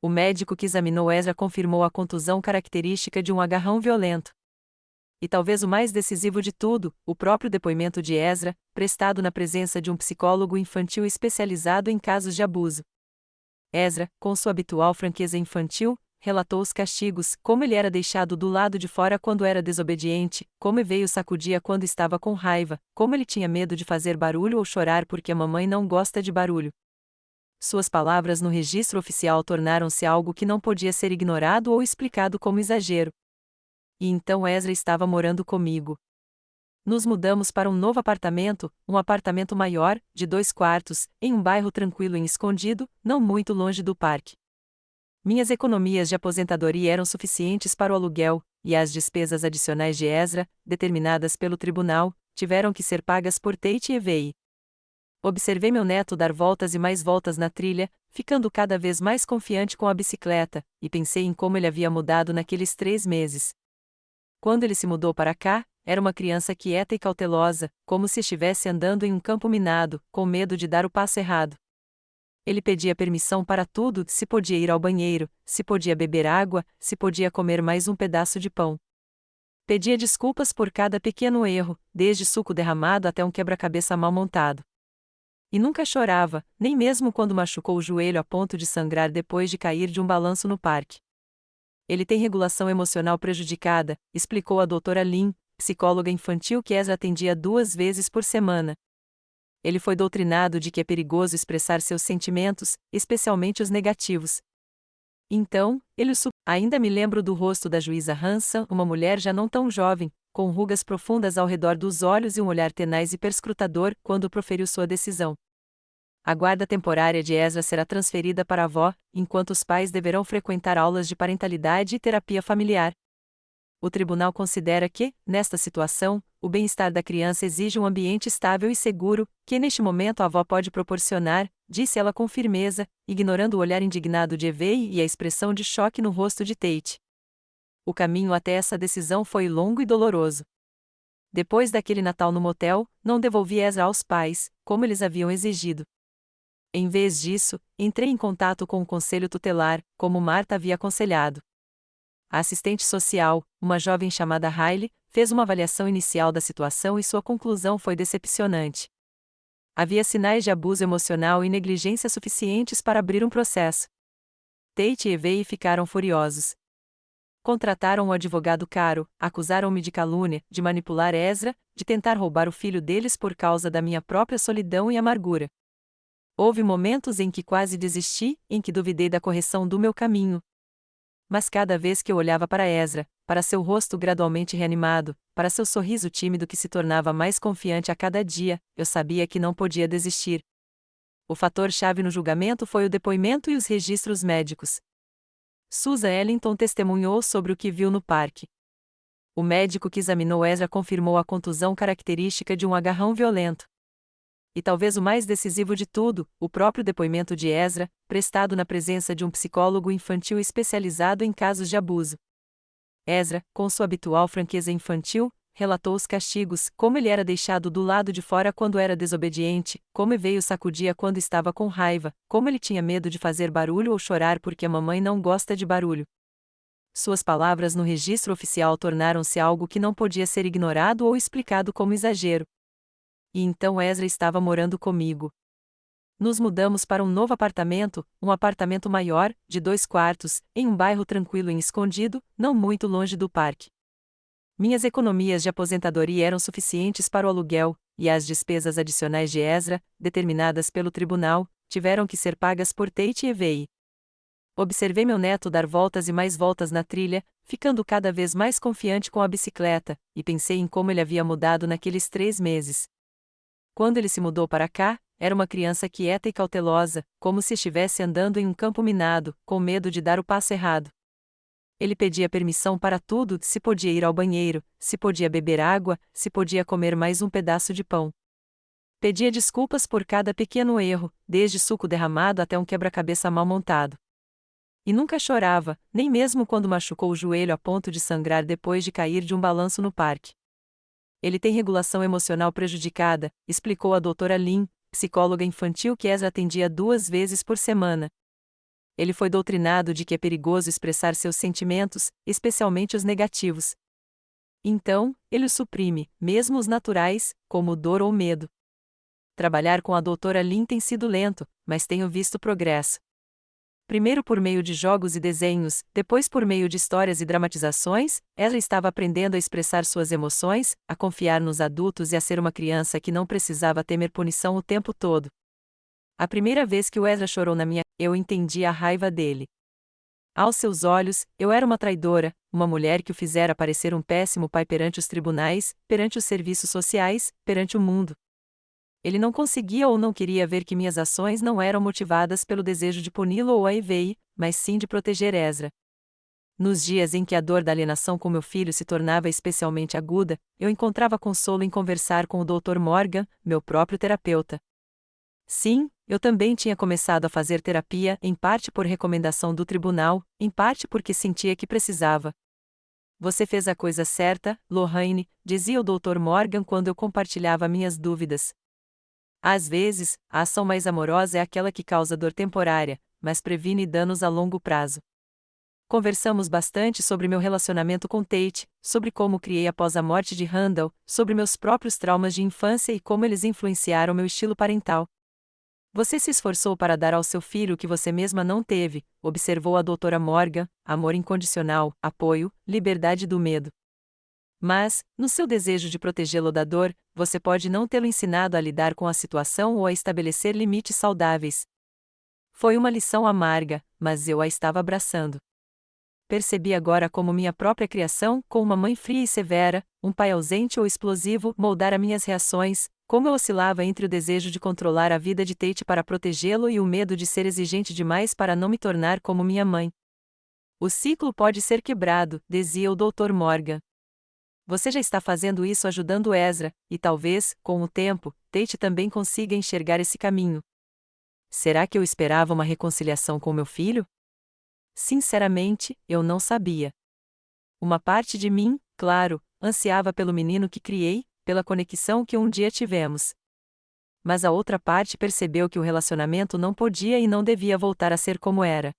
O médico que examinou Ezra confirmou a contusão característica de um agarrão violento. E talvez o mais decisivo de tudo, o próprio depoimento de Ezra, prestado na presença de um psicólogo infantil especializado em casos de abuso. Ezra, com sua habitual franqueza infantil, relatou os castigos, como ele era deixado do lado de fora quando era desobediente, como Evei o sacudia quando estava com raiva, como ele tinha medo de fazer barulho ou chorar porque a mamãe não gosta de barulho. Suas palavras no registro oficial tornaram-se algo que não podia ser ignorado ou explicado como exagero. E então Ezra estava morando comigo. Nos mudamos para um novo apartamento, um apartamento maior, de 2 quartos, em um bairro tranquilo e escondido, não muito longe do parque. Minhas economias de aposentadoria eram suficientes para o aluguel, e as despesas adicionais de Ezra, determinadas pelo tribunal, tiveram que ser pagas por Tate e Evei. Observei meu neto dar voltas e mais voltas na trilha, ficando cada vez mais confiante com a bicicleta, e pensei em como ele havia mudado naqueles 3 meses. Quando ele se mudou para cá, era uma criança quieta e cautelosa, como se estivesse andando em um campo minado, com medo de dar o passo errado. Ele pedia permissão para tudo, se podia ir ao banheiro, se podia beber água, se podia comer mais um pedaço de pão. Pedia desculpas por cada pequeno erro, desde suco derramado até um quebra-cabeça mal montado. E nunca chorava, nem mesmo quando machucou o joelho a ponto de sangrar depois de cair de um balanço no parque. Ele tem regulação emocional prejudicada, explicou a doutora Lin, psicóloga infantil que Ezra atendia 2 vezes por semana. Ele foi doutrinado de que é perigoso expressar seus sentimentos, especialmente os negativos. Então, ainda me lembro do rosto da juíza Hanson, uma mulher já não tão jovem, com rugas profundas ao redor dos olhos e um olhar tenaz e perscrutador, quando proferiu sua decisão. A guarda temporária de Ezra será transferida para a avó, enquanto os pais deverão frequentar aulas de parentalidade e terapia familiar. O tribunal considera que, nesta situação, o bem-estar da criança exige um ambiente estável e seguro, que neste momento a avó pode proporcionar, disse ela com firmeza, ignorando o olhar indignado de Evey e a expressão de choque no rosto de Tate. O caminho até essa decisão foi longo e doloroso. Depois daquele Natal no motel, não devolvi Ezra aos pais, como eles haviam exigido. Em vez disso, entrei em contato com o conselho tutelar, como Marta havia aconselhado. A assistente social, uma jovem chamada Riley, fez uma avaliação inicial da situação e sua conclusão foi decepcionante. Havia sinais de abuso emocional e negligência suficientes para abrir um processo. Tate e Evey ficaram furiosos. Contrataram um advogado caro, acusaram-me de calúnia, de manipular Ezra, de tentar roubar o filho deles por causa da minha própria solidão e amargura. Houve momentos em que quase desisti, em que duvidei da correção do meu caminho. Mas cada vez que eu olhava para Ezra, para seu rosto gradualmente reanimado, para seu sorriso tímido que se tornava mais confiante a cada dia, eu sabia que não podia desistir. O fator-chave no julgamento foi o depoimento e os registros médicos. Susan Ellington testemunhou sobre o que viu no parque. O médico que examinou Ezra confirmou a contusão característica de um agarrão violento. E talvez o mais decisivo de tudo, o próprio depoimento de Ezra, prestado na presença de um psicólogo infantil especializado em casos de abuso. Ezra, com sua habitual franqueza infantil, relatou os castigos, como ele era deixado do lado de fora quando era desobediente, como Evey o sacudia quando estava com raiva, como ele tinha medo de fazer barulho ou chorar porque a mamãe não gosta de barulho. Suas palavras no registro oficial tornaram-se algo que não podia ser ignorado ou explicado como exagero. E então Ezra estava morando comigo. Nos mudamos para um novo apartamento, um apartamento maior, de 2 quartos, em um bairro tranquilo e escondido, não muito longe do parque. Minhas economias de aposentadoria eram suficientes para o aluguel, e as despesas adicionais de Ezra, determinadas pelo tribunal, tiveram que ser pagas por Tate e Evey. Observei meu neto dar voltas e mais voltas na trilha, ficando cada vez mais confiante com a bicicleta, e pensei em como ele havia mudado naqueles 3 meses. Quando ele se mudou para cá, era uma criança quieta e cautelosa, como se estivesse andando em um campo minado, com medo de dar o passo errado. Ele pedia permissão para tudo, se podia ir ao banheiro, se podia beber água, se podia comer mais um pedaço de pão. Pedia desculpas por cada pequeno erro, desde suco derramado até um quebra-cabeça mal montado. E nunca chorava, nem mesmo quando machucou o joelho a ponto de sangrar depois de cair de um balanço no parque. Ele tem regulação emocional prejudicada, explicou a doutora Lin, psicóloga infantil que Ezra atendia 2 vezes por semana. Ele foi doutrinado de que é perigoso expressar seus sentimentos, especialmente os negativos. Então, ele os suprime, mesmo os naturais, como dor ou medo. Trabalhar com a doutora Lin tem sido lento, mas tenho visto progresso. Primeiro por meio de jogos e desenhos, depois por meio de histórias e dramatizações, Ezra estava aprendendo a expressar suas emoções, a confiar nos adultos e a ser uma criança que não precisava temer punição o tempo todo. A primeira vez que o Ezra chorou eu entendi a raiva dele. Aos seus olhos, eu era uma traidora, uma mulher que o fizera parecer um péssimo pai perante os tribunais, perante os serviços sociais, perante o mundo. Ele não conseguia ou não queria ver que minhas ações não eram motivadas pelo desejo de puni-lo ou a Evey, mas sim de proteger Ezra. Nos dias em que a dor da alienação com meu filho se tornava especialmente aguda, eu encontrava consolo em conversar com o Dr. Morgan, meu próprio terapeuta. Sim, eu também tinha começado a fazer terapia, em parte por recomendação do tribunal, em parte porque sentia que precisava. Você fez a coisa certa, Lorraine, dizia o Dr. Morgan quando eu compartilhava minhas dúvidas. Às vezes, a ação mais amorosa é aquela que causa dor temporária, mas previne danos a longo prazo. Conversamos bastante sobre meu relacionamento com Tate, sobre como criei após a morte de Randall, sobre meus próprios traumas de infância e como eles influenciaram meu estilo parental. Você se esforçou para dar ao seu filho o que você mesma não teve, observou a doutora Morgan, amor incondicional, apoio, liberdade do medo. Mas, no seu desejo de protegê-lo da dor, você pode não tê-lo ensinado a lidar com a situação ou a estabelecer limites saudáveis. Foi uma lição amarga, mas eu a estava abraçando. Percebi agora como minha própria criação, com uma mãe fria e severa, um pai ausente ou explosivo, moldara minhas reações, como eu oscilava entre o desejo de controlar a vida de Tate para protegê-lo e o medo de ser exigente demais para não me tornar como minha mãe. O ciclo pode ser quebrado, dizia o Dr. Morgan. Você já está fazendo isso ajudando Ezra, e talvez, com o tempo, Tate também consiga enxergar esse caminho. Será que eu esperava uma reconciliação com meu filho? Sinceramente, eu não sabia. Uma parte de mim, claro, ansiava pelo menino que criei, pela conexão que um dia tivemos. Mas a outra parte percebeu que o relacionamento não podia e não devia voltar a ser como era.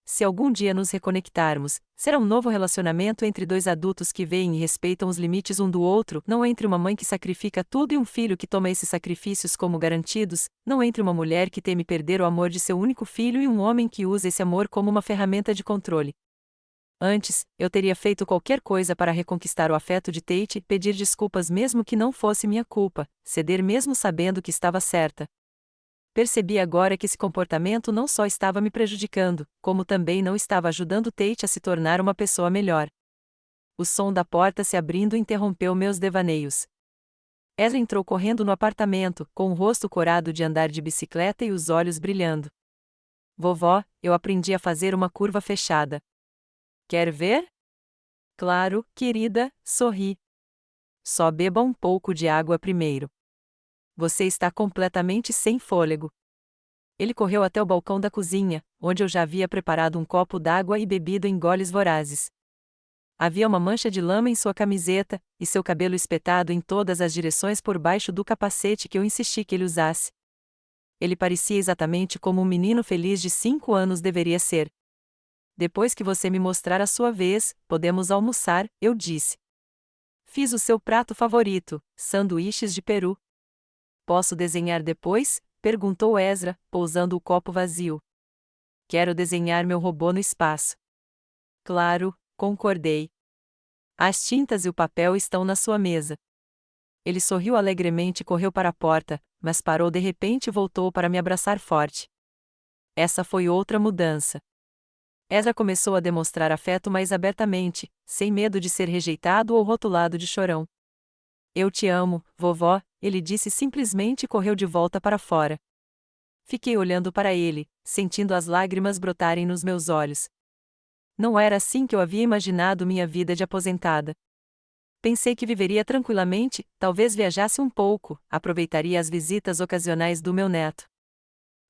Se algum dia nos reconectarmos, será um novo relacionamento entre dois adultos que veem e respeitam os limites um do outro, não entre uma mãe que sacrifica tudo e um filho que toma esses sacrifícios como garantidos, não entre uma mulher que teme perder o amor de seu único filho e um homem que usa esse amor como uma ferramenta de controle. Antes, eu teria feito qualquer coisa para reconquistar o afeto de Tate, pedir desculpas mesmo que não fosse minha culpa, ceder mesmo sabendo que estava certa. Percebi agora que esse comportamento não só estava me prejudicando, como também não estava ajudando Tate a se tornar uma pessoa melhor. O som da porta se abrindo interrompeu meus devaneios. Ezra entrou correndo no apartamento, com o rosto corado de andar de bicicleta e os olhos brilhando. Vovó, eu aprendi a fazer uma curva fechada. Quer ver? Claro, querida, sorri. Só beba um pouco de água primeiro. Você está completamente sem fôlego. Ele correu até o balcão da cozinha, onde eu já havia preparado um copo d'água e bebido em goles vorazes. Havia uma mancha de lama em sua camiseta, e seu cabelo espetado em todas as direções por baixo do capacete que eu insisti que ele usasse. Ele parecia exatamente como um menino feliz de 5 anos deveria ser. Depois que você me mostrar a sua vez, podemos almoçar, eu disse. Fiz o seu prato favorito, sanduíches de peru. Posso desenhar depois? Perguntou Ezra, pousando o copo vazio. Quero desenhar meu robô no espaço. Claro, concordei. As tintas e o papel estão na sua mesa. Ele sorriu alegremente e correu para a porta, mas parou de repente e voltou para me abraçar forte. Essa foi outra mudança. Ezra começou a demonstrar afeto mais abertamente, sem medo de ser rejeitado ou rotulado de chorão. Eu te amo, vovó, ele disse simplesmente e correu de volta para fora. Fiquei olhando para ele, sentindo as lágrimas brotarem nos meus olhos. Não era assim que eu havia imaginado minha vida de aposentada. Pensei que viveria tranquilamente, talvez viajasse um pouco, aproveitaria as visitas ocasionais do meu neto.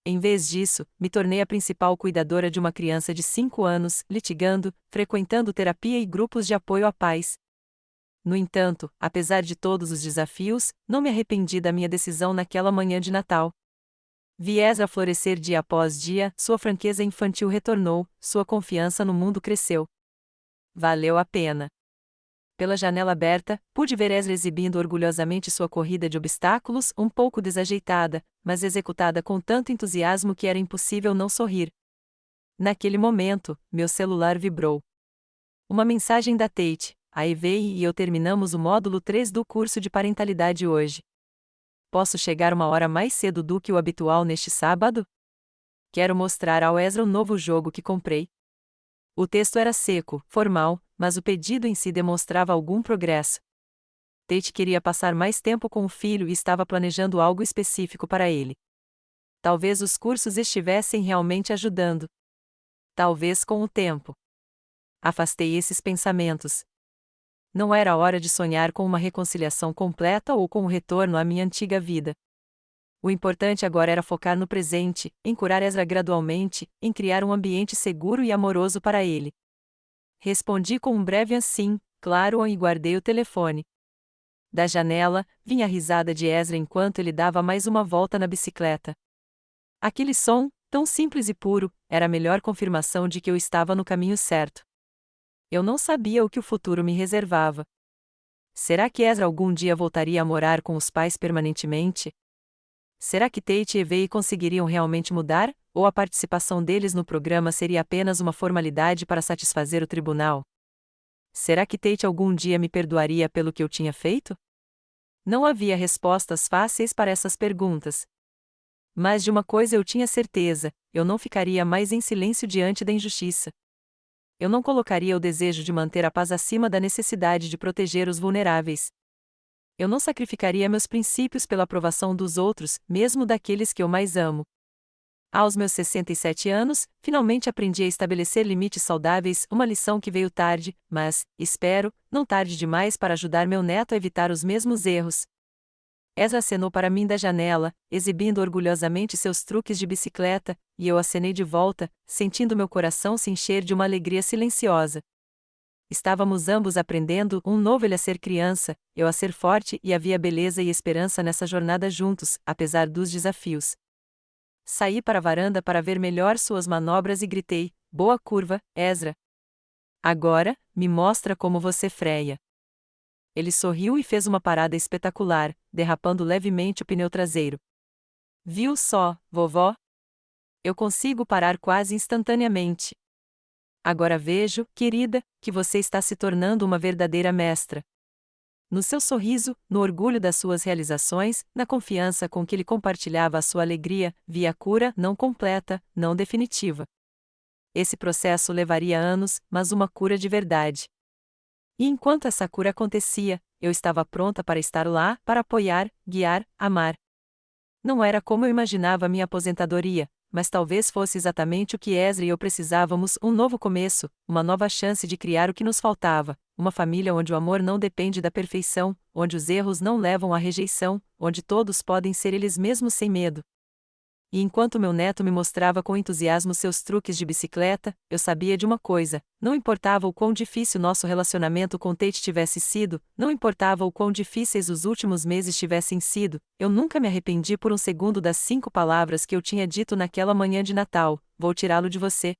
Em vez disso, me tornei a principal cuidadora de uma criança de 5 anos, litigando, frequentando terapia e grupos de apoio à paz. No entanto, apesar de todos os desafios, não me arrependi da minha decisão naquela manhã de Natal. Vi Ezra florescer dia após dia, sua franqueza infantil retornou, sua confiança no mundo cresceu. Valeu a pena. Pela janela aberta, pude ver Ezra exibindo orgulhosamente sua corrida de obstáculos, um pouco desajeitada, mas executada com tanto entusiasmo que era impossível não sorrir. Naquele momento, meu celular vibrou. Uma mensagem da Tate. A Ivy e eu terminamos o módulo 3 do curso de parentalidade hoje. Posso chegar uma hora mais cedo do que o habitual neste sábado? Quero mostrar ao Ezra o novo jogo que comprei. O texto era seco, formal, mas o pedido em si demonstrava algum progresso. Tate queria passar mais tempo com o filho e estava planejando algo específico para ele. Talvez os cursos estivessem realmente ajudando. Talvez com o tempo. Afastei esses pensamentos. Não era hora de sonhar com uma reconciliação completa ou com o retorno à minha antiga vida. O importante agora era focar no presente, em curar Ezra gradualmente, em criar um ambiente seguro e amoroso para ele. Respondi com um breve assim, claro, e guardei o telefone. Da janela, vinha a risada de Ezra enquanto ele dava mais uma volta na bicicleta. Aquele som, tão simples e puro, era a melhor confirmação de que eu estava no caminho certo. Eu não sabia o que o futuro me reservava. Será que Ezra algum dia voltaria a morar com os pais permanentemente? Será que Tate e Evey conseguiriam realmente mudar, ou a participação deles no programa seria apenas uma formalidade para satisfazer o tribunal? Será que Tate algum dia me perdoaria pelo que eu tinha feito? Não havia respostas fáceis para essas perguntas. Mas de uma coisa eu tinha certeza: eu não ficaria mais em silêncio diante da injustiça. Eu não colocaria o desejo de manter a paz acima da necessidade de proteger os vulneráveis. Eu não sacrificaria meus princípios pela aprovação dos outros, mesmo daqueles que eu mais amo. Aos meus 67 anos, finalmente aprendi a estabelecer limites saudáveis, uma lição que veio tarde, mas, espero, não tarde demais para ajudar meu neto a evitar os mesmos erros. Ezra acenou para mim da janela, exibindo orgulhosamente seus truques de bicicleta, e eu acenei de volta, sentindo meu coração se encher de uma alegria silenciosa. Estávamos ambos aprendendo, ele a ser criança, eu a ser forte, e havia beleza e esperança nessa jornada juntos, apesar dos desafios. Saí para a varanda para ver melhor suas manobras e gritei: "Boa curva, Ezra! Agora, me mostra como você freia." Ele sorriu e fez uma parada espetacular, derrapando levemente o pneu traseiro. "Viu só, vovó? Eu consigo parar quase instantaneamente. Agora vejo, querida, que você está se tornando uma verdadeira mestra." No seu sorriso, no orgulho das suas realizações, na confiança com que ele compartilhava a sua alegria, vi a cura, não completa, não definitiva. Esse processo levaria anos, mas uma cura de verdade. E enquanto essa cura acontecia, eu estava pronta para estar lá, para apoiar, guiar, amar. Não era como eu imaginava minha aposentadoria, mas talvez fosse exatamente o que Ezra e eu precisávamos: um novo começo, uma nova chance de criar o que nos faltava, uma família onde o amor não depende da perfeição, onde os erros não levam à rejeição, onde todos podem ser eles mesmos sem medo. E enquanto meu neto me mostrava com entusiasmo seus truques de bicicleta, eu sabia de uma coisa: não importava o quão difícil nosso relacionamento com Tate tivesse sido, não importava o quão difíceis os últimos meses tivessem sido, eu nunca me arrependi por um segundo das 5 palavras que eu tinha dito naquela manhã de Natal: "Vou tirá-lo de você."